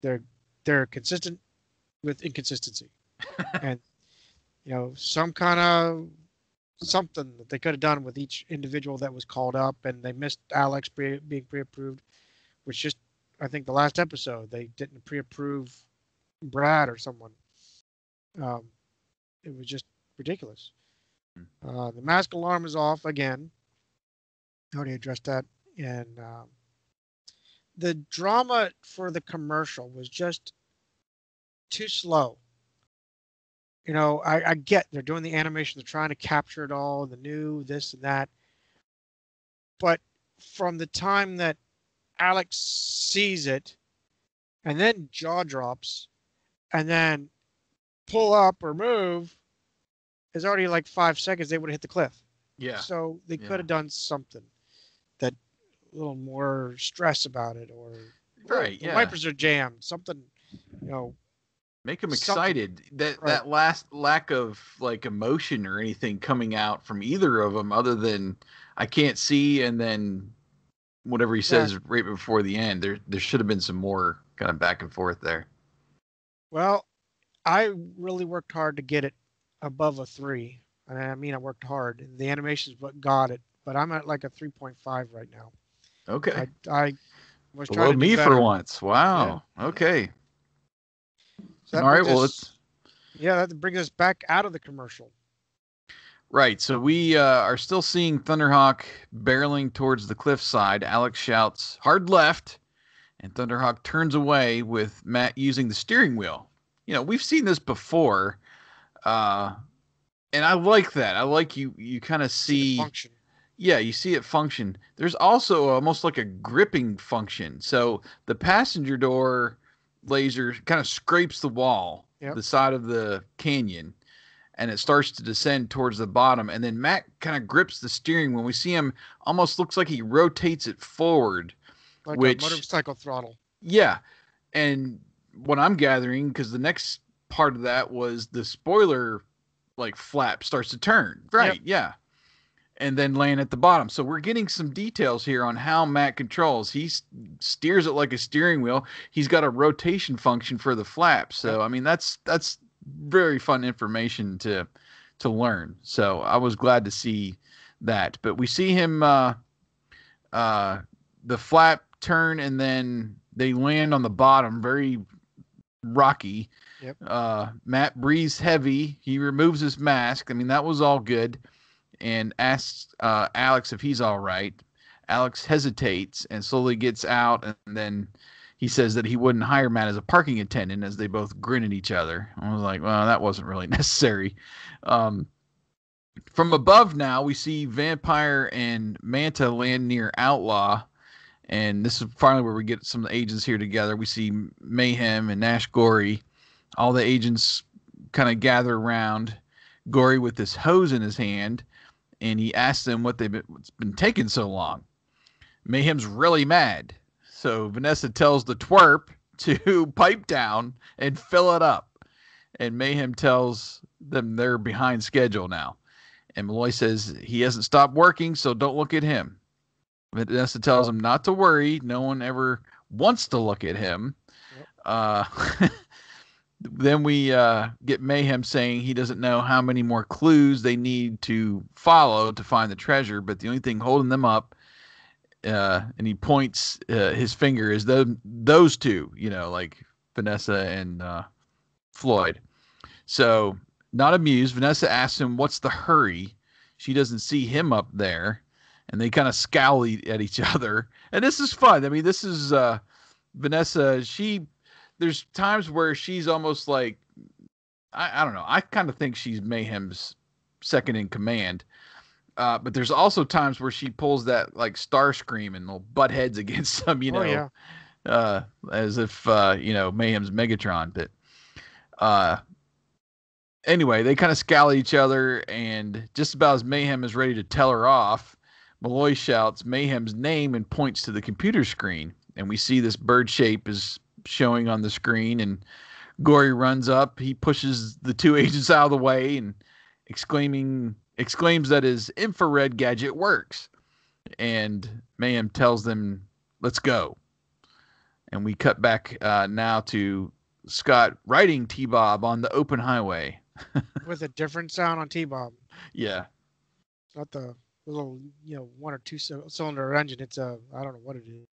they're consistent with inconsistency, and some kind of something that they could have done with each individual that was called up, and they missed Alex being pre-approved, which just I think the last episode they didn't pre-approve Brad or someone. Um, it was just ridiculous. The mask alarm is off again. I already addressed that, and the drama for the commercial was just too slow. I get they're doing the animation, they're trying to capture it all, the new this and that, but from the time that Alex sees it, and then jaw drops, and then pull up or move, is already like 5 seconds. They would have hit the cliff. Yeah. So they could have done something that a little more stress about it, or Right. the wipers are jammed. Something, make them something. excited. That last lack of like emotion or anything coming out from either of them, other than I can't see, and then whatever he says right before the end. There should have been some more kind of back and forth there. Well, I really worked hard to get it above a 3. And I mean, I worked hard. The animation is what got it, but I'm at like a 3.5 right now. Okay. I was Below trying to do me better. for once. Wow. Yeah. Okay. So all right. Well, that brings us back out of the commercial. Right. So we are still seeing Thunderhawk barreling towards the cliffside. Alex shouts, "Hard left," and Thunderhawk turns away with Matt using the steering wheel. We've seen this before, uh, and I like that. I like you kind of See the see, function. yeah, you see it function. There's also almost like a gripping function. So the passenger door laser kind of scrapes the wall, Yep. the side of the canyon, and it starts to descend towards the bottom. And then Matt kind of grips the steering when we see him, almost looks like he rotates it forward, Like a which, motorcycle throttle. yeah. And what I'm gathering, because the next part of that was the spoiler like flap starts to turn. Yep. Right. Yeah. And then land at the bottom. So we're getting some details here on how Matt controls. He steers it like a steering wheel. He's got a rotation function for the flap. So Yep. I mean that's very fun information to learn. So I was glad to see that. But we see him the flap turn and then they land on the bottom, very rocky. Yep. Matt breathes heavy. He removes his mask. I mean that was all good, and asks Alex if he's all right. Alex hesitates and slowly gets out, and then he says that he wouldn't hire Matt as a parking attendant as they both grin at each other. I was like, well, that wasn't really necessary. From above now, we see Vampire and Manta land near Outlaw, and this is finally where we get some of the agents here together. We see Mayhem and Nash Gory. All the agents kind of gather around Gory with this hose in his hand, and he asks them what's been taking so long. Mayhem's really mad. So Vanessa tells the twerp to pipe down and fill it up. And Mayhem tells them they're behind schedule now. And Malloy says he hasn't stopped working, so don't look at him. Vanessa tells him not to worry. No one ever wants to look at him. Yep. Then we get Mayhem saying he doesn't know how many more clues they need to follow to find the treasure, but the only thing holding them up, and he points his finger, is those two, like Vanessa and Floyd. So, not amused, Vanessa asks him, "What's the hurry?" She doesn't see him up there, and they kind of scowl at each other. And this is fun. I mean, this is Vanessa. There's times where she's almost like, I don't know. I kind of think she's Mayhem's second in command. But there's also times where she pulls that like Starscream and will butt heads against them, as if, Mayhem's Megatron. But anyway, they kind of scowl at each other, and just about as Mayhem is ready to tell her off, Malloy shouts Mayhem's name and points to the computer screen. And we see this bird shape is showing on the screen, and Gory runs up. He pushes the two agents out of the way and exclaims that his infrared gadget works. And Mayhem tells them, "Let's go." And we cut back now to Scott riding T-Bob on the open highway. With a different sound on T-Bob. Yeah. It's not the little, one or two cylinder engine. It's I don't know what it is.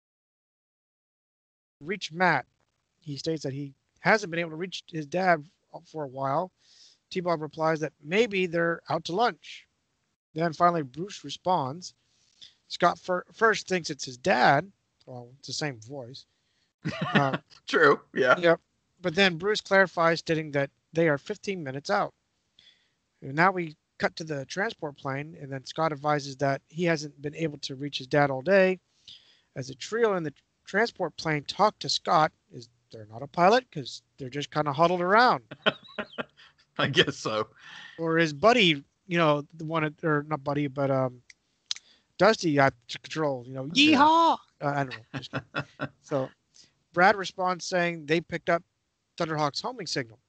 Reach Matt. He states that he hasn't been able to reach his dad for a while. T-Bob replies that maybe they're out to lunch. Then finally Bruce responds. Scott first thinks it's his dad. Well, it's the same voice. True, yeah. Yep. But then Bruce clarifies, stating that they are 15 minutes out. And now we cut to the transport plane, and then Scott advises that he hasn't been able to reach his dad all day. As the trio in the transport plane talk to Scott, they're not a pilot because they're just kind of huddled around. I guess so. Or his buddy, the one, or not buddy, but Dusty got to control, yeehaw! I don't know. Just kidding. So Brad responds saying they picked up Thunderhawk's homing signal.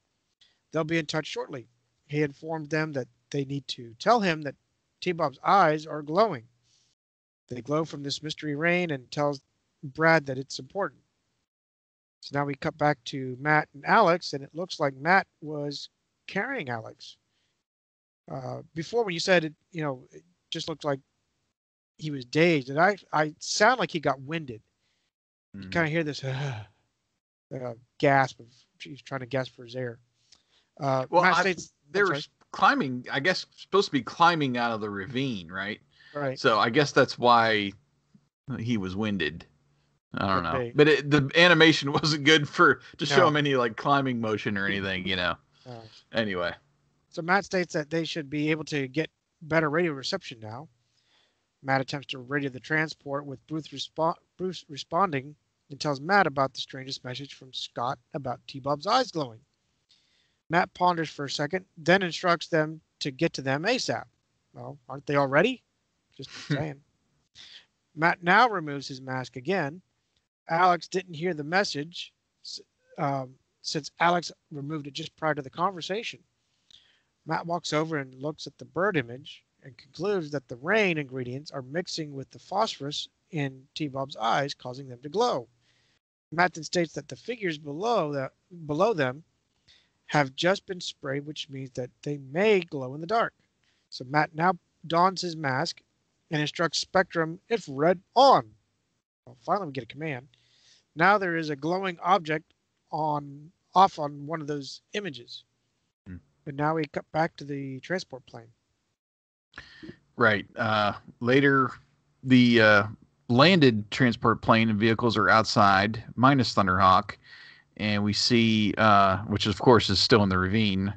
They'll be in touch shortly. He informed them that they need to tell him that T-Bob's eyes are glowing. They glow from this mystery rain, and tells Brad that it's important. So now we cut back to Matt and Alex, and it looks like Matt was carrying Alex. Before, when you said it, it just looked like he was dazed, and I sound like he got winded. You kind of hear this gasp of he's trying to gasp for his air. Well, there was climbing, I guess, supposed to be climbing out of the ravine, right? Right. So I guess that's why he was winded. I don't Could know. be. But the animation wasn't good to show No. him any like climbing motion or anything, No. Anyway. So Matt states that they should be able to get better radio reception now. Matt attempts to radio the transport with Bruce responding and tells Matt about the strangest message from Scott about T-Bob's eyes glowing. Matt ponders for a second, then instructs them to get to them ASAP. Well, aren't they all ready? Just saying. Matt now removes his mask again. Alex didn't hear the message since Alex removed it just prior to the conversation. Matt walks over and looks at the bird image and concludes that the rain ingredients are mixing with the phosphorus in T-Bob's eyes, causing them to glow. Matt then states that the figures below them have just been sprayed, which means that they may glow in the dark. So Matt now dons his mask and instructs Spectrum infrared on. Well, finally, we get a command. Now there is a glowing object off on one of those images. And now we cut back to the transport plane. Right. Later, the landed transport plane and vehicles are outside, minus Thunderhawk. And we see, which of course is still in the ravine,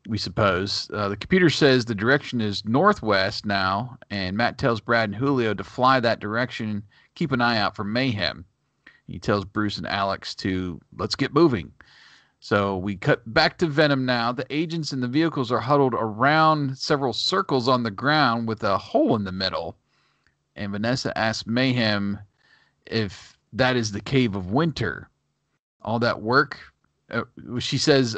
we suppose. The computer says the direction is northwest now, and Matt tells Brad and Julio to fly that direction, keep an eye out for mayhem. He tells Bruce and Alex to let's get moving. So we cut back to Venom now. The agents and the vehicles are huddled around several circles on the ground with a hole in the middle. And Vanessa asks Mayhem if that is the Cave of Winter. All that work, she says,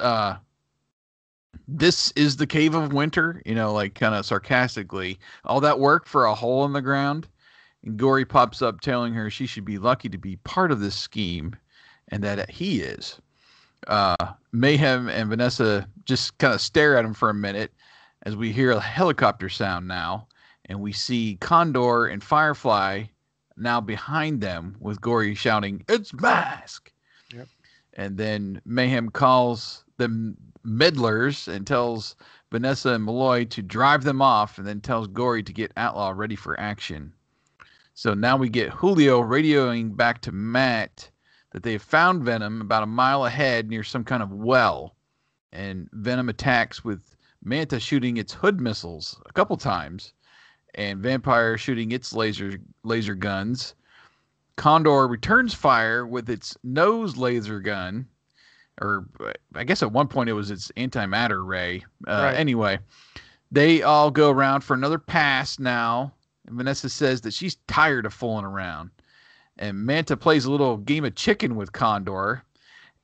this is the Cave of Winter, like kind of sarcastically. All that work for a hole in the ground. And Gory pops up telling her she should be lucky to be part of this scheme and that he is. Mayhem and Vanessa just kind of stare at him for a minute as we hear a helicopter sound now, and we see Condor and Firefly now behind them with Gory shouting, "It's M.A.S.K." Yep. And then Mayhem calls them meddlers and tells Vanessa and Malloy to drive them off, and then tells Gory to get Outlaw ready for action. So now we get Julio radioing back to Matt that they have found Venom about a mile ahead near some kind of well. And Venom attacks with Manta shooting its hood missiles a couple times and Vampire shooting its laser guns. Condor returns fire with its nose laser gun, or I guess at one point it was its antimatter ray. Right. Anyway, they all go around for another pass now. And Vanessa says that she's tired of fooling around. And Manta plays a little game of chicken with Condor.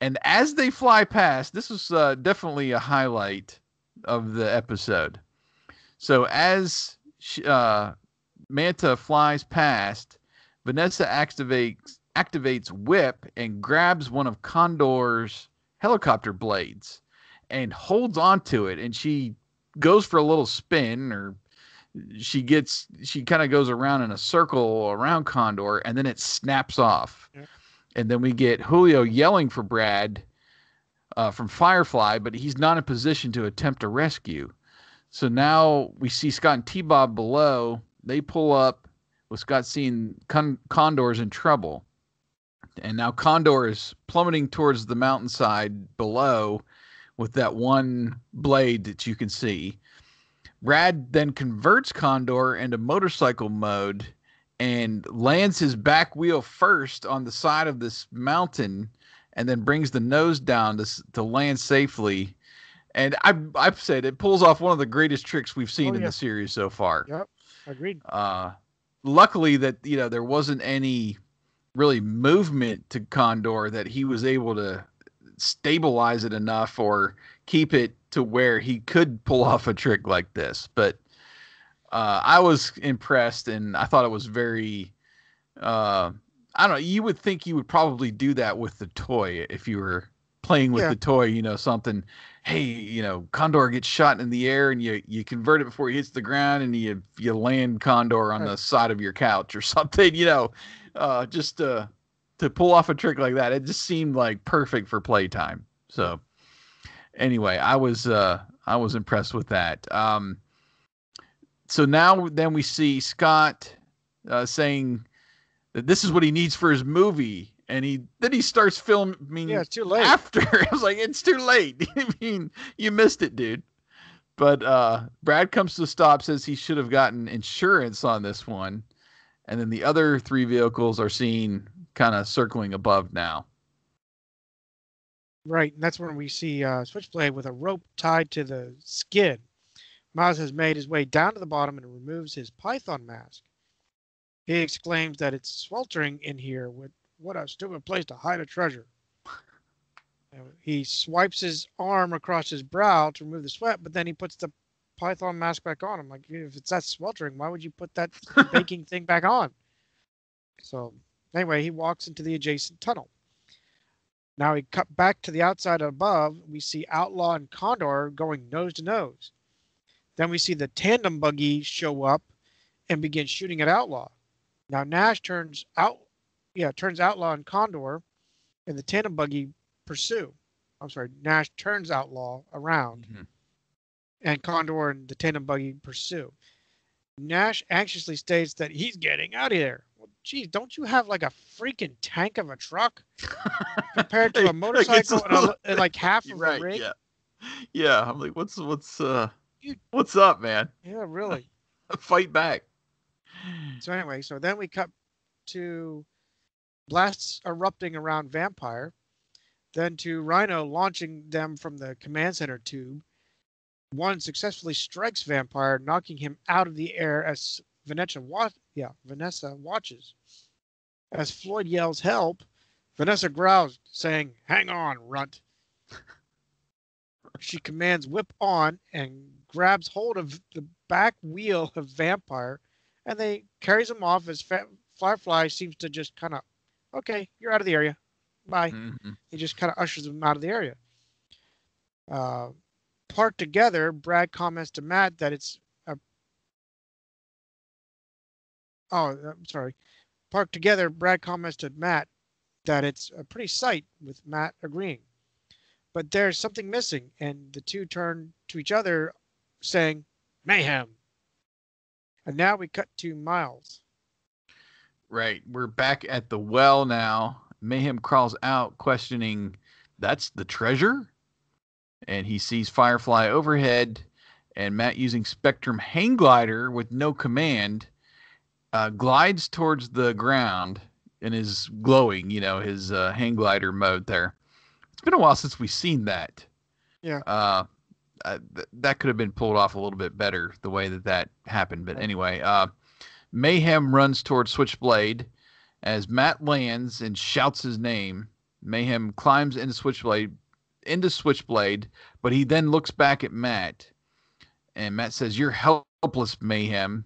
And as they fly past, this was definitely a highlight of the episode. So as Manta flies past, Vanessa activates Whip and grabs one of Condor's helicopter blades and holds onto it. And she goes for a little spin, or she kind of goes around in a circle around Condor, and then it snaps off. Yep. And then we get Julio yelling for Brad from Firefly, but he's not in position to attempt a rescue. So now we see Scott and T-Bob below. They pull up with Scott seeing Condor's in trouble. And now Condor is plummeting towards the mountainside below with that one blade that you can see. Brad then converts Condor into motorcycle mode and lands his back wheel first on the side of this mountain and then brings the nose down to land safely. And I've said it pulls off one of the greatest tricks we've seen in the series so far. Yep, agreed. Luckily that, there wasn't any really movement to Condor that he was able to stabilize it enough or keep it to where he could pull off a trick like this. But I was impressed, and I thought it was very I don't know, you would think you would probably do that with the toy if you were playing with the toy, something, hey, Condor gets shot in the air and you convert it before he hits the ground and you land Condor on the side of your couch or something, just to pull off a trick like that. It just seemed like perfect for playtime. So anyway, I was I was impressed with that. So now then we see Scott saying that this is what he needs for his movie, and he starts Yeah, filming it's too late. after. I was like, it's too late. I mean, you missed it, dude. But Brad comes to a stop, says he should have gotten insurance on this one, and then the other three vehicles are seen kind of circling above now. Right, and that's when we see Switchblade with a rope tied to the skid. Miles has made his way down to the bottom and removes his python mask. He exclaims that it's sweltering in here. What a stupid place to hide a treasure. He swipes his arm across his brow to remove the sweat, but then he puts the python mask back on. I'm like, if it's that sweltering, why would you put that baking thing back on? So anyway, he walks into the adjacent tunnel. Now we cut back to the outside above. We see Outlaw and Condor going nose to nose. Then we see the tandem buggy show up and begin shooting at Outlaw. Now Nash turns Outlaw and Condor, and the tandem buggy pursue. I'm sorry, Nash turns Outlaw around, and Condor and the tandem buggy pursue. Nash anxiously states that he's getting out of there. Well, geez, don't you have like a freaking tank of a truck compared to a motorcycle and like half of a rig? Yeah. I'm like, what's up, man? Yeah, really. Fight back. So anyway, so then we cut to blasts erupting around Vampire, then to Rhino launching them from the command center tube. One successfully strikes Vampire, knocking him out of the air as Vanessa watches. As Floyd yells help, Vanessa growls, saying, "Hang on, runt." She commands whip on and grabs hold of the back wheel of Vampire, and they carries him off as Firefly seems to just kind of, okay, you're out of the area. Bye. He just kind of ushers him out of the area. Parked together, Brad comments to Matt that it's Parked together, Brad comments to Matt that it's a pretty sight, with Matt agreeing. But there's something missing, and the two turn to each other, saying, "Mayhem." And now we cut to Miles. Right. We're back at the well now. Mayhem crawls out, questioning, "That's the treasure?" And he sees Firefly overhead, and Matt, using Spectrum hang glider with no command, glides towards the ground and is glowing, his hang glider mode there. It's been a while since we've seen that. Yeah. That could have been pulled off a little bit better, the way that happened. But anyway, Mayhem runs towards Switchblade as Matt lands and shouts his name. Mayhem climbs into Switchblade, but he then looks back at Matt, and Matt says, "You're helpless, Mayhem."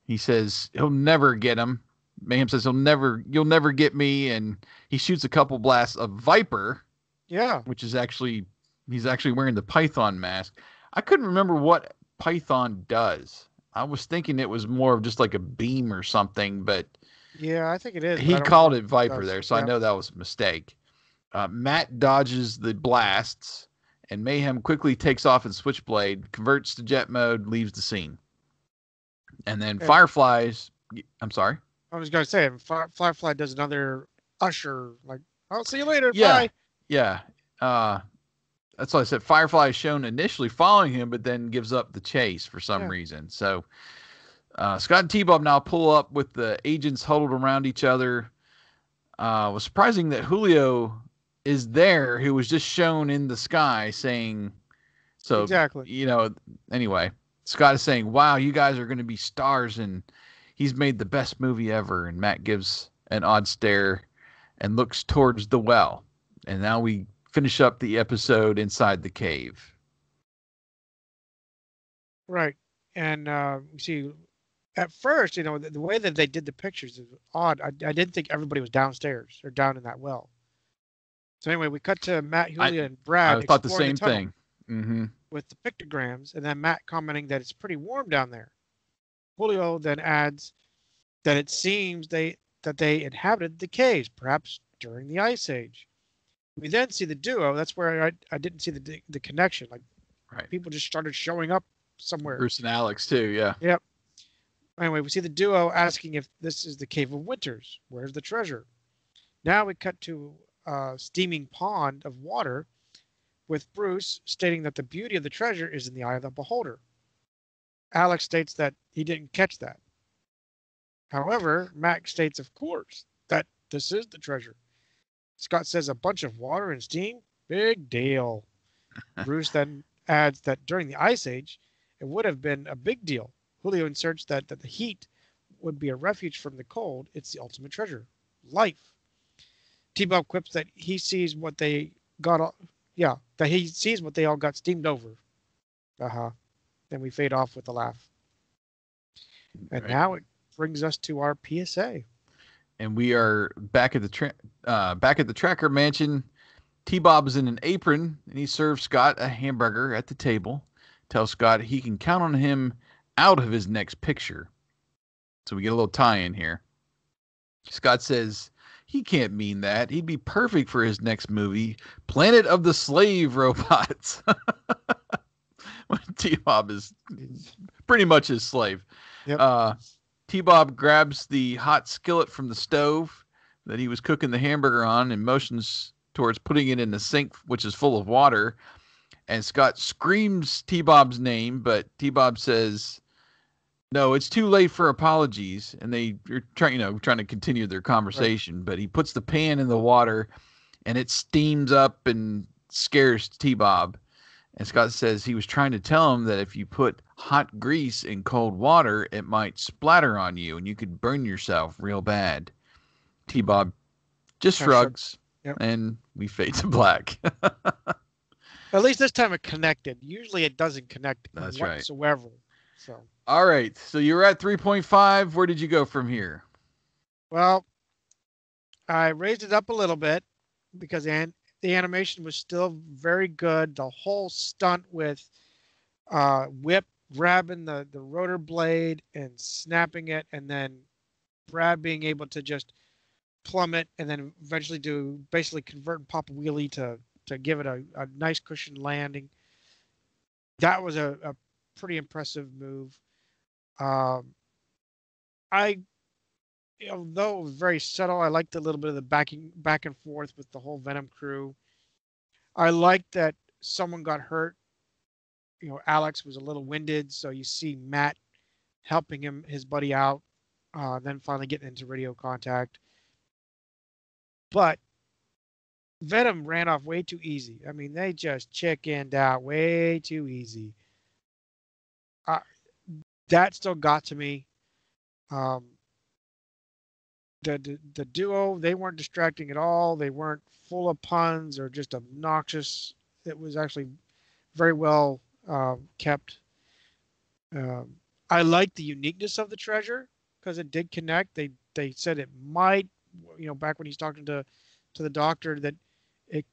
He says he'll never get him. Mayhem says you'll never get me, and he shoots a couple blasts of Viper. Yeah. Which is he's actually wearing the Python mask. I couldn't remember what Python does. I was thinking it was more of just like a beam or something, but yeah, I think it is. He called it Viper there, so I know that was a mistake. Matt dodges the blasts, and Mayhem quickly takes off in Switchblade, converts to jet mode, leaves the scene. And then Fireflies... I'm sorry? I was going to say, Firefly does another usher, like, "I'll see you later, yeah, bye." Yeah. That's why I said Firefly is shown initially following him, but then gives up the chase for some reason. So Scott and T-Bob now pull up with the agents huddled around each other. It was surprising that Julio is there, who was just shown in the sky saying, so, exactly. Anyway, Scott is saying, "Wow, you guys are going to be stars, and he's made the best movie ever." And Matt gives an odd stare and looks towards the well. And now we finish up the episode inside the cave. Right. And we see, at first, the way that they did the pictures is odd. I didn't think everybody was downstairs or down in that well. So anyway, we cut to Matt, Julia, and Brad. I thought the same thing. Mm-hmm. With the pictograms, and then Matt commenting that it's pretty warm down there. Julio then adds that it seems that they inhabited the caves, perhaps during the Ice Age. We then see the duo. That's where I didn't see the connection. Like, Right. People just started showing up somewhere. Bruce and Alex too. Yeah. Yep. Anyway, we see the duo asking if this is the Cave of Winters. Where's the treasure? Now we cut to a steaming pond of water with Bruce stating that the beauty of the treasure is in the eye of the beholder. Alex states that he didn't catch that. However, Mac states, of course, that this is the treasure. Scott says a bunch of water and steam? Big deal. Bruce then adds that during the Ice Age, it would have been a big deal. Julio inserts that the heat would be a refuge from the cold. It's the ultimate treasure. Life. T-Bob quips that he sees what they got. That he sees what they all got steamed over. Then we fade off with a laugh. And Right. now it brings us to our PSA. And we are back at the Tracker Mansion. T-Bob is in an apron, and he serves Scott a hamburger at the table. Tells Scott he can count on him out of his next picture. So we get a little tie-in here. Scott says he can't mean that. He'd be perfect for his next movie, Planet of the Slave Robots. When T-Bob is pretty much his slave. Yep. T-Bob grabs the hot skillet from the stove that he was cooking the hamburger on and motions towards putting it in the sink, which is full of water. And Scott screams T-Bob's name, but T-Bob says, no, it's too late for apologies. And they're trying to continue their conversation, right. But he puts the pan in the water and it steams up and scares T-Bob. And Scott says he was trying to tell him that if you put hot grease in cold water, it might splatter on you and you could burn yourself real bad. T-Bob just shrugs, yep. And we fade to black. At least this time it connected. Usually it doesn't connect whatsoever. Right. So. All right. So you're at 3.5. Where did you go from here? Well, I raised it up a little bit because the animation was still very good. The whole stunt with Whip grabbing the rotor blade and snapping it, and then Brad being able to just plummet and then eventually basically convert and pop a wheelie to give it a nice cushion landing. That was a pretty impressive move. Although it was very subtle, I liked a little bit of the back and forth with the whole Venom crew. I liked that someone got hurt. Alex was a little winded, so you see Matt helping his buddy out, then finally getting into radio contact. But Venom ran off way too easy. I mean, they just chickened out way too easy. That still got to me. The duo, they weren't distracting at all. They weren't full of puns or just obnoxious. It was actually very well kept. I liked the uniqueness of the treasure because it did connect. They said it might, back when he's talking to the doctor, that it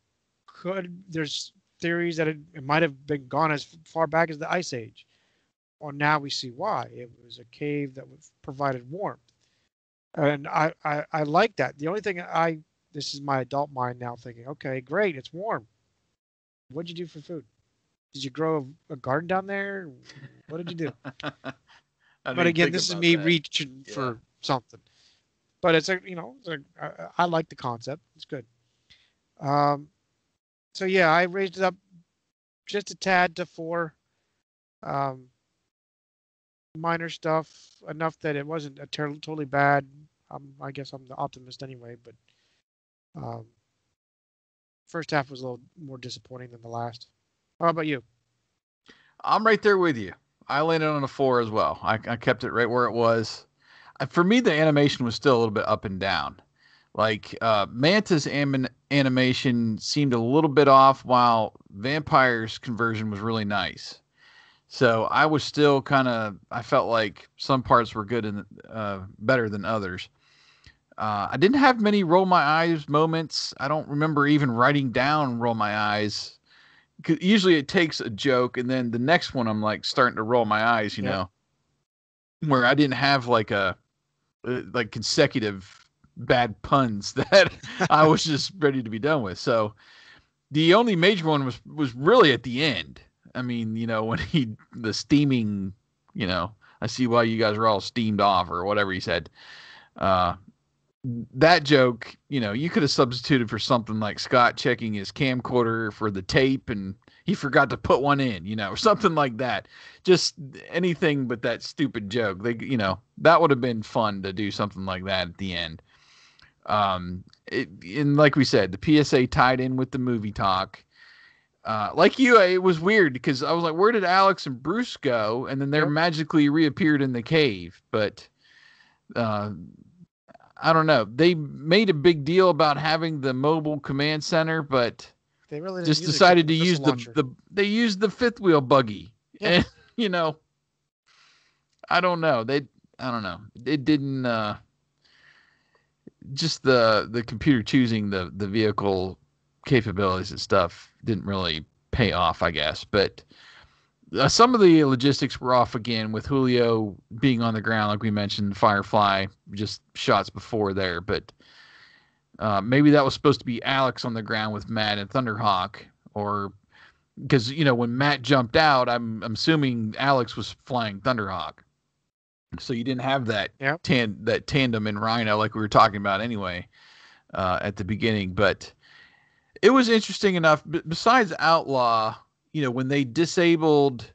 could. There's theories that it might have been gone as far back as the Ice Age. Well, now we see why. It was a cave that provided warmth. And I like that. The only thing this is my adult mind now thinking, okay, great, it's warm. What'd you do for food? Did you grow a garden down there? What did you do? But again, this is me reaching for something. But it's I like the concept. It's good. So yeah, I raised it up just a tad to 4. Minor stuff, enough that it wasn't totally bad. I guess I'm the optimist anyway, but first half was a little more disappointing than the last. How about you? I'm right there with you. I landed on a 4 as well. I kept it right where it was. For me, the animation was still a little bit up and down. Like Manta's animation seemed a little bit off, while Vampire's conversion was really nice. So I was still I felt like some parts were good and better than others. I didn't have many roll my eyes moments. I don't remember even writing down roll my eyes. Usually it takes a joke and then the next one I'm like starting to roll my eyes, you know, where I didn't have like consecutive bad puns that I was just ready to be done with. So the only major one was really at the end. I mean, when the steaming, I see why you guys are all steamed off or whatever he said. Uh, that joke, you could have substituted for something like Scott checking his camcorder for the tape and he forgot to put one in, or something like that. Just anything but that stupid joke. That would have been fun to do something like that at the end. And like we said, the PSA tied in with the movie talk. Like you, it was weird because I was like, where did Alex and Bruce go? And then they're magically reappeared in the cave. But I don't know. They made a big deal about having the mobile command center, but they really didn't just use decided to use they used the fifth wheel buggy. Yeah. And I don't know. I don't know. It didn't just the computer choosing the vehicle capabilities and stuff didn't really pay off, I guess. But some of the logistics were off again with Julio being on the ground, like we mentioned, Firefly, just shots before there. But maybe that was supposed to be Alex on the ground with Matt and Thunderhawk, or because when Matt jumped out, I'm assuming Alex was flying Thunderhawk, so you didn't have that that tandem in Rhino like we were talking about anyway at the beginning. But it was interesting enough. Besides Outlaw, when they disabled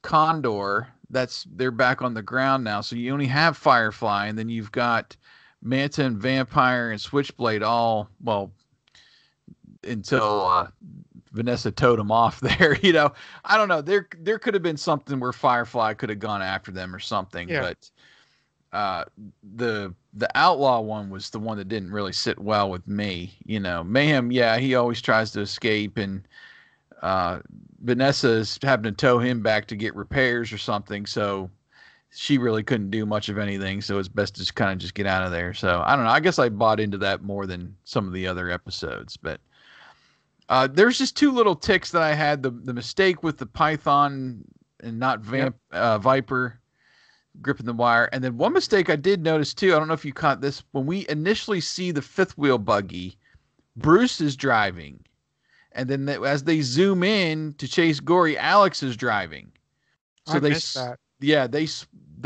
Condor, they're back on the ground now. So you only have Firefly, and then you've got Manta and Vampire and Switchblade all, well, until Vanessa towed them off there. I don't know. There could have been something where Firefly could have gone after them or something. Yeah. But the Outlaw one was the one that didn't really sit well with me. Mayhem, yeah, he always tries to escape, and Vanessa's having to tow him back to get repairs or something, so she really couldn't do much of anything, so it's best to just kind of just get out of there. So I don't know. I guess I bought into that more than some of the other episodes. But there's just two little ticks that I had. The mistake with the Python and not Viper gripping the wire. And then one mistake I did notice too, I don't know if you caught this, when we initially see the fifth wheel buggy, Bruce is driving. And then as they zoom in to chase Gory, Alex is driving. So I missed that. Yeah, they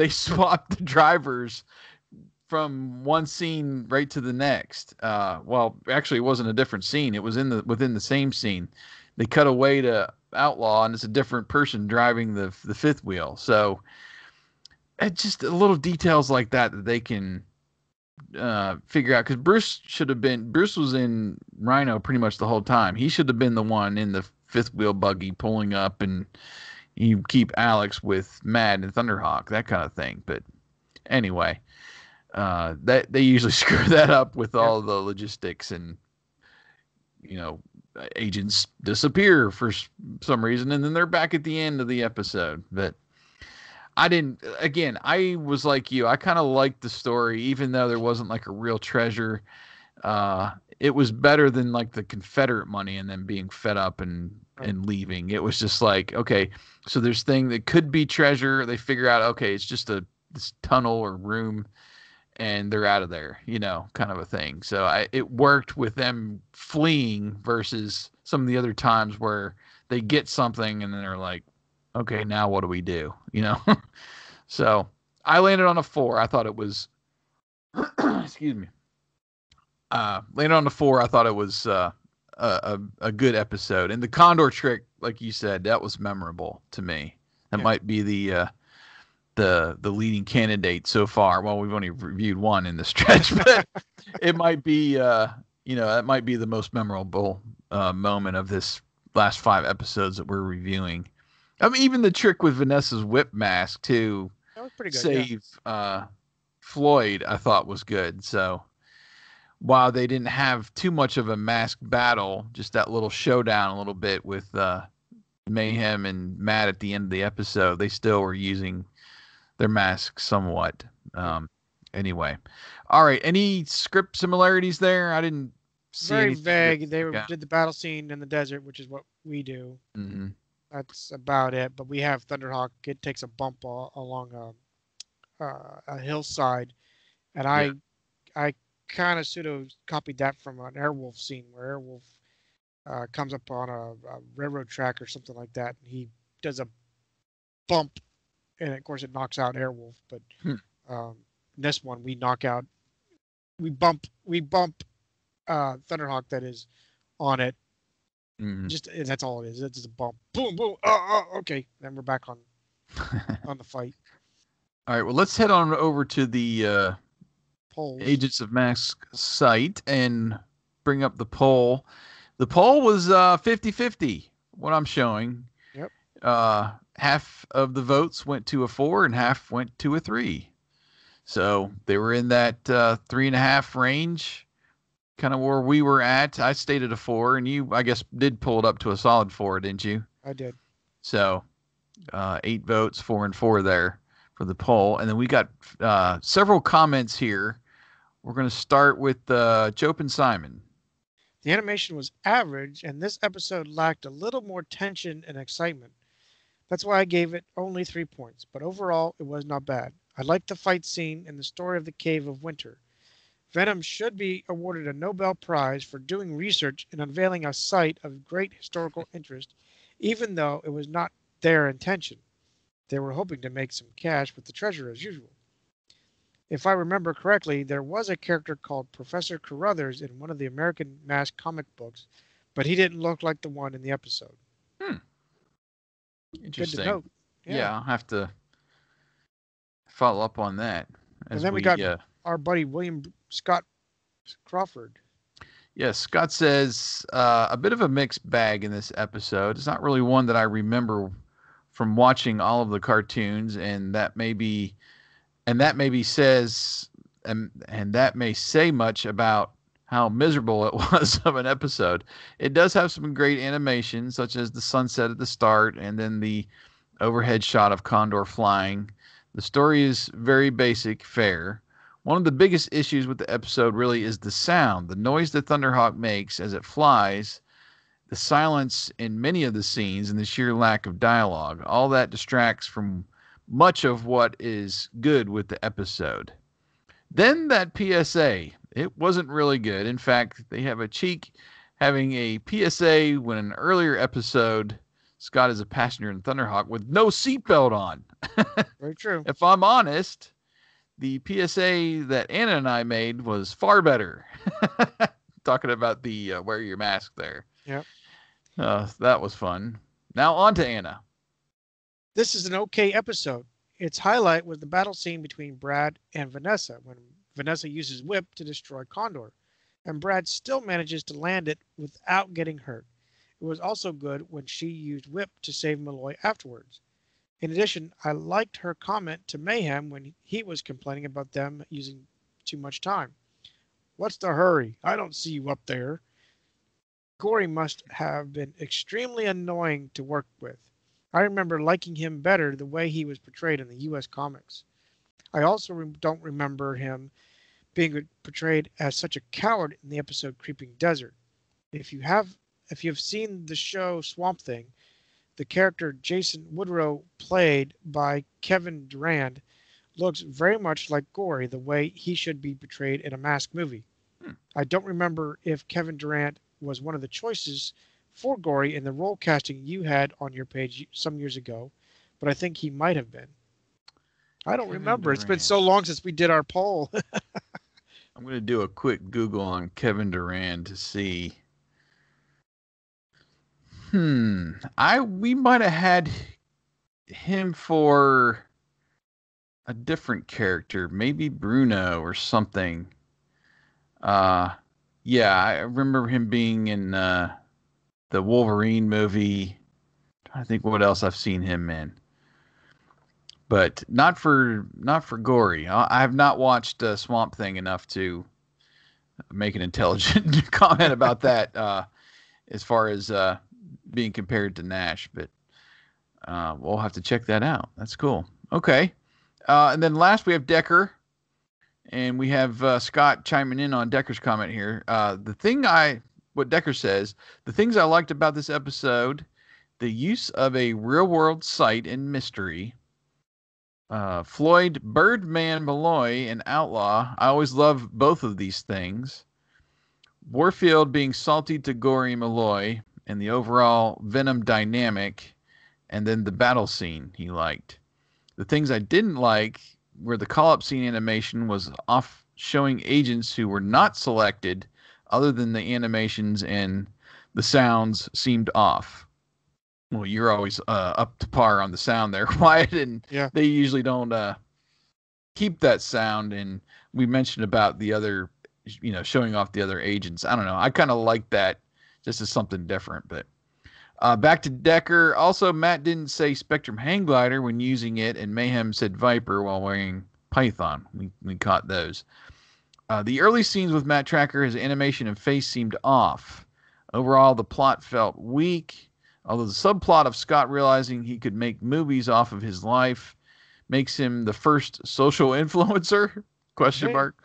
swapped the drivers from one scene right to the next. Well, actually, it wasn't a different scene. It was within the same scene. They cut away to Outlaw, and it's a different person driving the fifth wheel. So it's just little details like that they can figure out. Because Bruce was in Rhino pretty much the whole time. He should have been the one in the fifth wheel buggy pulling up, and you keep Alex with Mad and Thunderhawk, that kind of thing. But anyway, that they usually screw that up with all the logistics, and agents disappear for some reason, and then they're back at the end of the episode. But I was like you. I kind of liked the story, even though there wasn't like a real treasure. It was better than like the Confederate money and then being fed up and leaving. It was just like, okay, so there's thing that could be treasure. They figure out, okay, it's just this tunnel or room, and they're out of there, kind of a thing. So it worked with them fleeing versus some of the other times where they get something and then they're like, okay, now what do we do? So I landed on a 4. I thought it was, excuse me. Landed on a 4. I thought it was a good episode, and the Condor trick, like you said, that was memorable to me. That might be the leading candidate so far. Well, we've only reviewed one in the stretch, but it might be that might be the most memorable moment of this last 5 episodes that we're reviewing. I mean, even the trick with Vanessa's whip mask to save Floyd, I thought was good. So while they didn't have too much of a mask battle, just that little showdown a little bit with Mayhem and Matt at the end of the episode, they still were using their masks somewhat. Anyway, all right. Any script similarities there? I didn't see very vague. They did the battle scene in the desert, which is what we do. Mm-hmm. That's about it. But we have Thunderhawk. It takes a bump along a hillside, and I kind of pseudo copied that from an Airwolf scene where Airwolf comes up on a railroad track or something like that, and he does a bump, and of course it knocks out Airwolf. But Hmm. in this one, we bump Thunderhawk that is on it. Mm. Just that's all it is. It's just a bump. Boom, boom. Okay. Then we're back on the fight. All right. Well, let's head on over to the Poles. Agents of Mask site and bring up the poll. The poll was 50-50, what I'm showing. Yep. Half of the votes went to a 4 and half went to a 3. So they were in that 3.5 range, kind of where we were at. I stayed at a 4, and you, I guess, did pull it up to a solid 4, didn't you? I did. So 8 votes, 4 and 4 there for the poll. And then we got several comments here. We're going to start with Jope and Simon. The animation was average, and this episode lacked a little more tension and excitement. That's why I gave it only 3 points, but overall, it was not bad. I liked the fight scene and the story of the Cave of Winter. Venom should be awarded a Nobel Prize for doing research and unveiling a site of great historical interest, even though it was not their intention. They were hoping to make some cash with the treasure as usual. If I remember correctly, there was a character called Professor Carruthers in one of the American Mask comic books, but he didn't look like the one in the episode. Hmm. Good to Interesting. note. Yeah, I'll have to follow up on that And as then we got we. our buddy William Scott Crawford. Yes, Scott says a bit of a mixed bag in this episode. It's not really one that I remember from watching all of the cartoons, and that maybe says and that may say much about how miserable it was of an episode. It does have some great animation, such as the sunset at the start and then the overhead shot of Condor flying. The story is very basic, fair. One of the biggest issues with the episode really is the sound, the noise that Thunderhawk makes as it flies, the silence in many of the scenes, and the sheer lack of dialogue. All that distracts from much of what is good with the episode. Then that PSA, it wasn't really good. In fact, they have a cheek having a PSA when an earlier episode, Scott is a passenger in Thunderhawk with no seatbelt on. Very true. If I'm honest, the PSA that Anna and I made was far better. Talking about the wear your mask there. Yep. That was fun. Now on to Anna. This is an okay episode. Its highlight was the battle scene between Brad and Vanessa when Vanessa uses Whip to destroy Condor, and Brad still manages to land it without getting hurt. It was also good when she used Whip to save Malloy afterwards. In addition, I liked her comment to Mayhem when he was complaining about them using too much time. What's the hurry? I don't see you up there. Gory must have been extremely annoying to work with. I remember liking him better the way he was portrayed in the U.S. comics. I also don't remember him being portrayed as such a coward in the episode Creeping Desert. If you have seen the show Swamp Thing, the character Jason Woodrow, played by Kevin Durand, looks very much like Gory the way he should be portrayed in a Mask movie. I don't remember if Kevin Durand was one of the choices for Gory in the role casting you had on your page some years ago, but I think he might have been. I don't Kevin remember. It's been Durant. so long since we did our poll. I'm going to do a quick Google on Kevin Durand to see. We might have had him for a different character, maybe Bruno or something. Yeah, I remember him being in the Wolverine movie. I think what else I've seen him in, but not for Gory. I have not watched Swamp Thing enough to make an intelligent comment about that. As far as being compared to Nash, but we'll have to check that out. That's cool. Okay. And then last we have Decker, and we have Scott chiming in on Decker's comment here. What Decker says, the things I liked about this episode, the use of a real world site and mystery, Floyd, Birdman Malloy, and Outlaw. I always love both of these things. Warfield being salty to gory Malloy, and the overall Venom dynamic, and then the battle scene he liked. The things I didn't like were the call-up scene animation was off, showing agents who were not selected, other than the animations, and the sounds seemed off. Well, you're always up to par on the sound there, Wyatt, and Yeah. they usually don't keep that sound. And we mentioned about the other, showing off the other agents. I don't know. I kind of like that just as something different. But back to Decker. Also, Matt didn't say Spectrum hang glider when using it, and Mayhem said Viper while wearing Python. We caught those. The early scenes with Matt Tracker, his animation and face seemed off. Overall, the plot felt weak, although the subplot of Scott realizing he could make movies off of his life makes him the first social influencer? Question mark.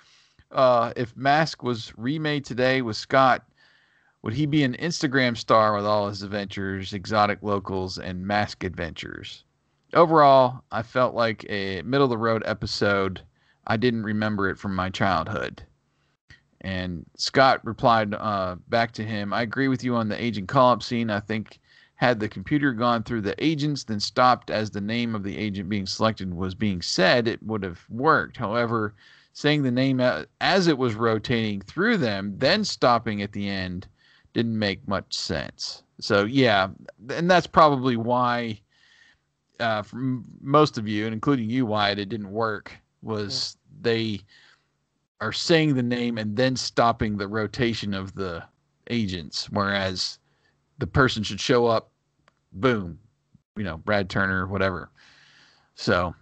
If M.A.S.K was remade today with Scott, would he be an Instagram star with all his adventures, exotic locals, and M.A.S.K adventures? Overall, I felt like a middle-of-the-road episode. I didn't remember it from my childhood. And Scott replied back to him, I agree with you on the agent call-up scene. I think had the computer gone through the agents, then stopped as the name of the agent being selected was being said, it would have worked. However, saying the name as it was rotating through them, then stopping at the end, didn't make much sense. So, yeah, and that's probably why, for most of you, and including you, Wyatt, it didn't work, was they are saying the name and then stopping the rotation of the agents, whereas the person should show up, boom, Brad Turner, whatever. So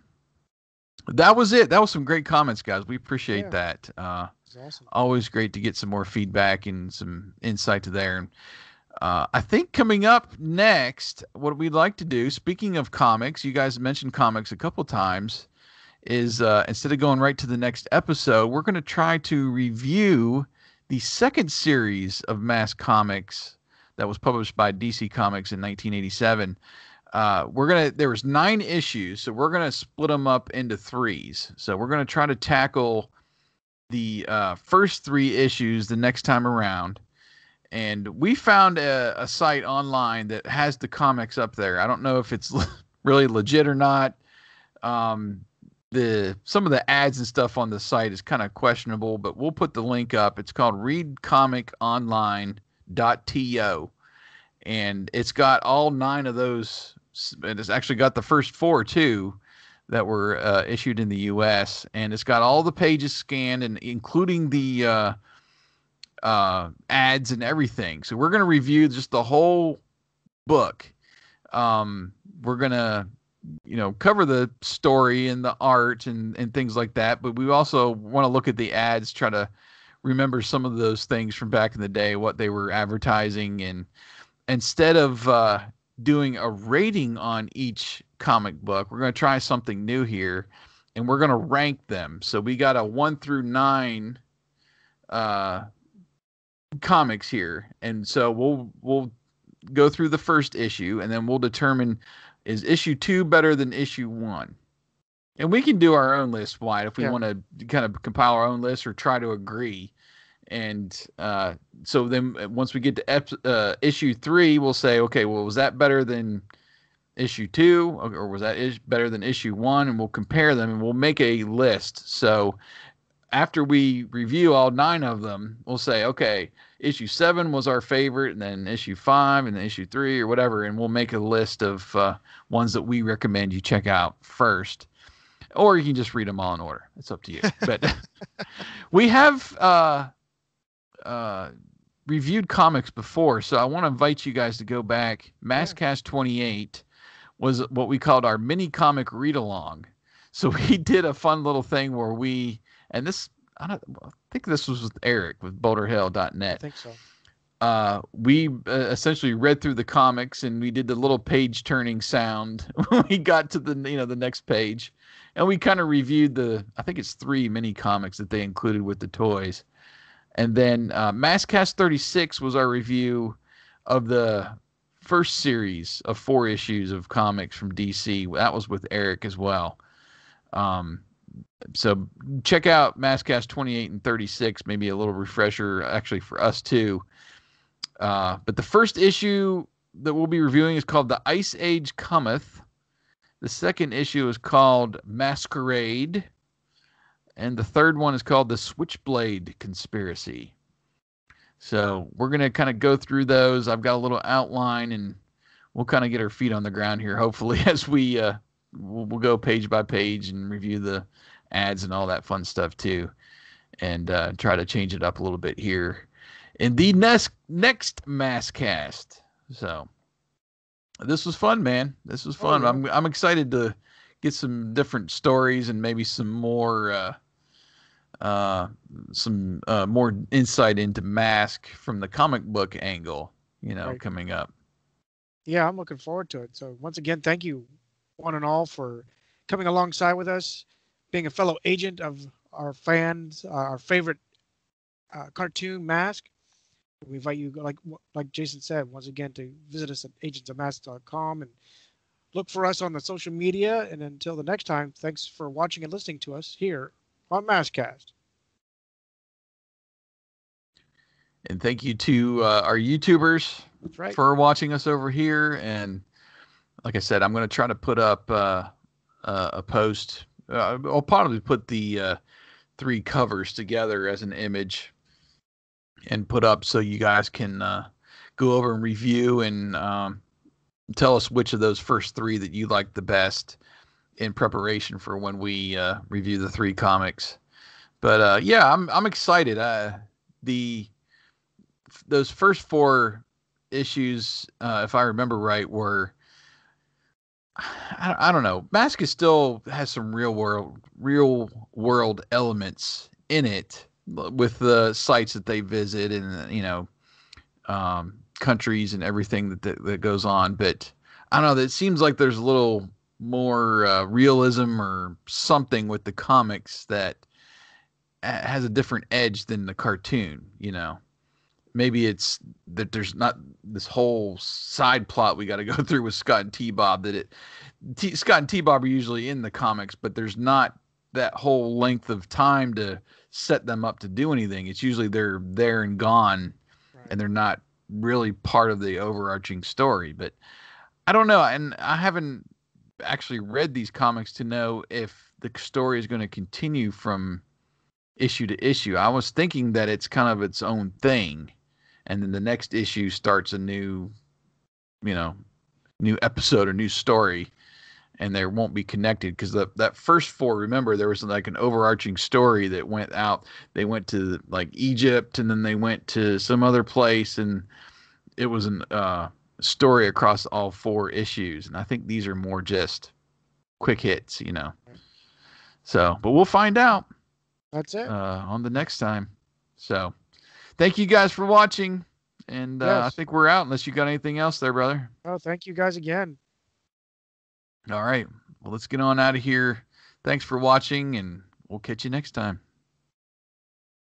that was it. That was some great comments, guys. We appreciate that. Awesome. Always great to get some more feedback and some insight to there. And I think coming up next, what we'd like to do, speaking of comics, you guys mentioned comics a couple times, is instead of going right to the next episode, we're going to try to review the second series of M.A.S.K comics that was published by DC Comics in 1987. There was 9 issues, so we're gonna split them up into 3s. So we're gonna try to tackle the first 3 issues the next time around. And we found a site online that has the comics up there. I don't know if it's really legit or not. Some of the ads and stuff on the site is kind of questionable, but we'll put the link up. It's called readcomiconline.to, and it's got all 9 of those. And it's actually got the first 4 too that were issued in the U.S. And it's got all the pages scanned, and including the ads and everything. So we're going to review just the whole book. We're going to cover the story and the art and things like that. But we also want to look at the ads, try to remember some of those things from back in the day, what they were advertising. And instead of doing a rating on each comic book, we're going to try something new here, and we're going to rank them. So we got a 1 through 9 comics here. And so we'll go through the first issue, and then we'll determine, is issue 2 better than issue 1? And we can do our own list, Wyatt, if we want to kind of compile our own list or try to agree. And so then once we get to issue 3, we'll say, okay, well, was that better than issue 2? Or was that better than issue 1? And we'll compare them, and we'll make a list. So after we review all 9 of them, we'll say, okay, issue 7 was our favorite, and then issue 5, and then issue 3, or whatever, and we'll make a list of ones that we recommend you check out first. Or you can just read them all in order. It's up to you. But we have reviewed comics before, so I want to invite you guys to go back. MASKast 28 was what we called our mini comic read-along. So we did a fun little thing where we... And this, I think this was with Eric with BoulderHill.net. I think so. We essentially read through the comics, and we did the little page turning sound when we got to the next page, and we kind of reviewed I think it's 3 mini comics that they included with the toys. And then MASKast 36 was our review of the first series of 4 issues of comics from DC. That was with Eric as well. So check out MASKast 28 and 36, maybe a little refresher actually for us too. But the first issue that we'll be reviewing is called The Ice Age Cometh. The second issue is called Masquerade. And the third one is called The Switchblade Conspiracy. So we're going to kind of go through those. I've got a little outline, and we'll kind of get our feet on the ground here, hopefully, as we'll go page by page and review the ads and all that fun stuff too, and try to change it up a little bit here in the next MASKast. So this was fun, man. This was fun. Oh, yeah. I'm excited to get some different stories and maybe some more more insight into M.A.S.K from the comic book angle, Right. coming up. Yeah, I'm looking forward to it. So once again, thank you one and all for coming alongside with us, being a fellow agent of our fans, our favorite cartoon M.A.S.K. We invite you, like Jason said, once again to visit us at agentsofmask.com and look for us on the social media. And until the next time, thanks for watching and listening to us here on MASKast. And thank you to our YouTubers That's right. for watching us over here. And like I said, I'm going to try to put up a post. I'll probably put the 3 covers together as an image and put up so you guys can go over and review and tell us which of those first 3 that you like the best in preparation for when we review the 3 comics. But yeah, I'm excited. Those first 4 issues, if I remember right, were I don't know. M.A.S.K still has some real world elements in it with the sites that they visit and countries and everything that goes on. But I don't know. It seems like there's a little more realism or something with the comics that has a different edge than the cartoon. Maybe it's that there's not this whole side plot we got to go through with Scott and T-Bob Scott and T-Bob are usually in the comics, but there's not that whole length of time to set them up to do anything. It's usually they're there and gone, Right. and they're not really part of the overarching story. But I don't know, and I haven't actually read these comics to know if the story is going to continue from issue to issue. I was thinking that it's kind of its own thing, and then the next issue starts a new episode or new story, and they won't be connected because that first 4, remember, there was like an overarching story that went out. They went to like Egypt, and then they went to some other place, and it was a story across all 4 issues. And I think these are more just quick hits, So, but we'll find out. That's it. On the next time. So, thank you guys for watching. And Yes. I think we're out unless you got anything else there, brother. Oh, thank you guys again. All right. Well, let's get on out of here. Thanks for watching, and we'll catch you next time.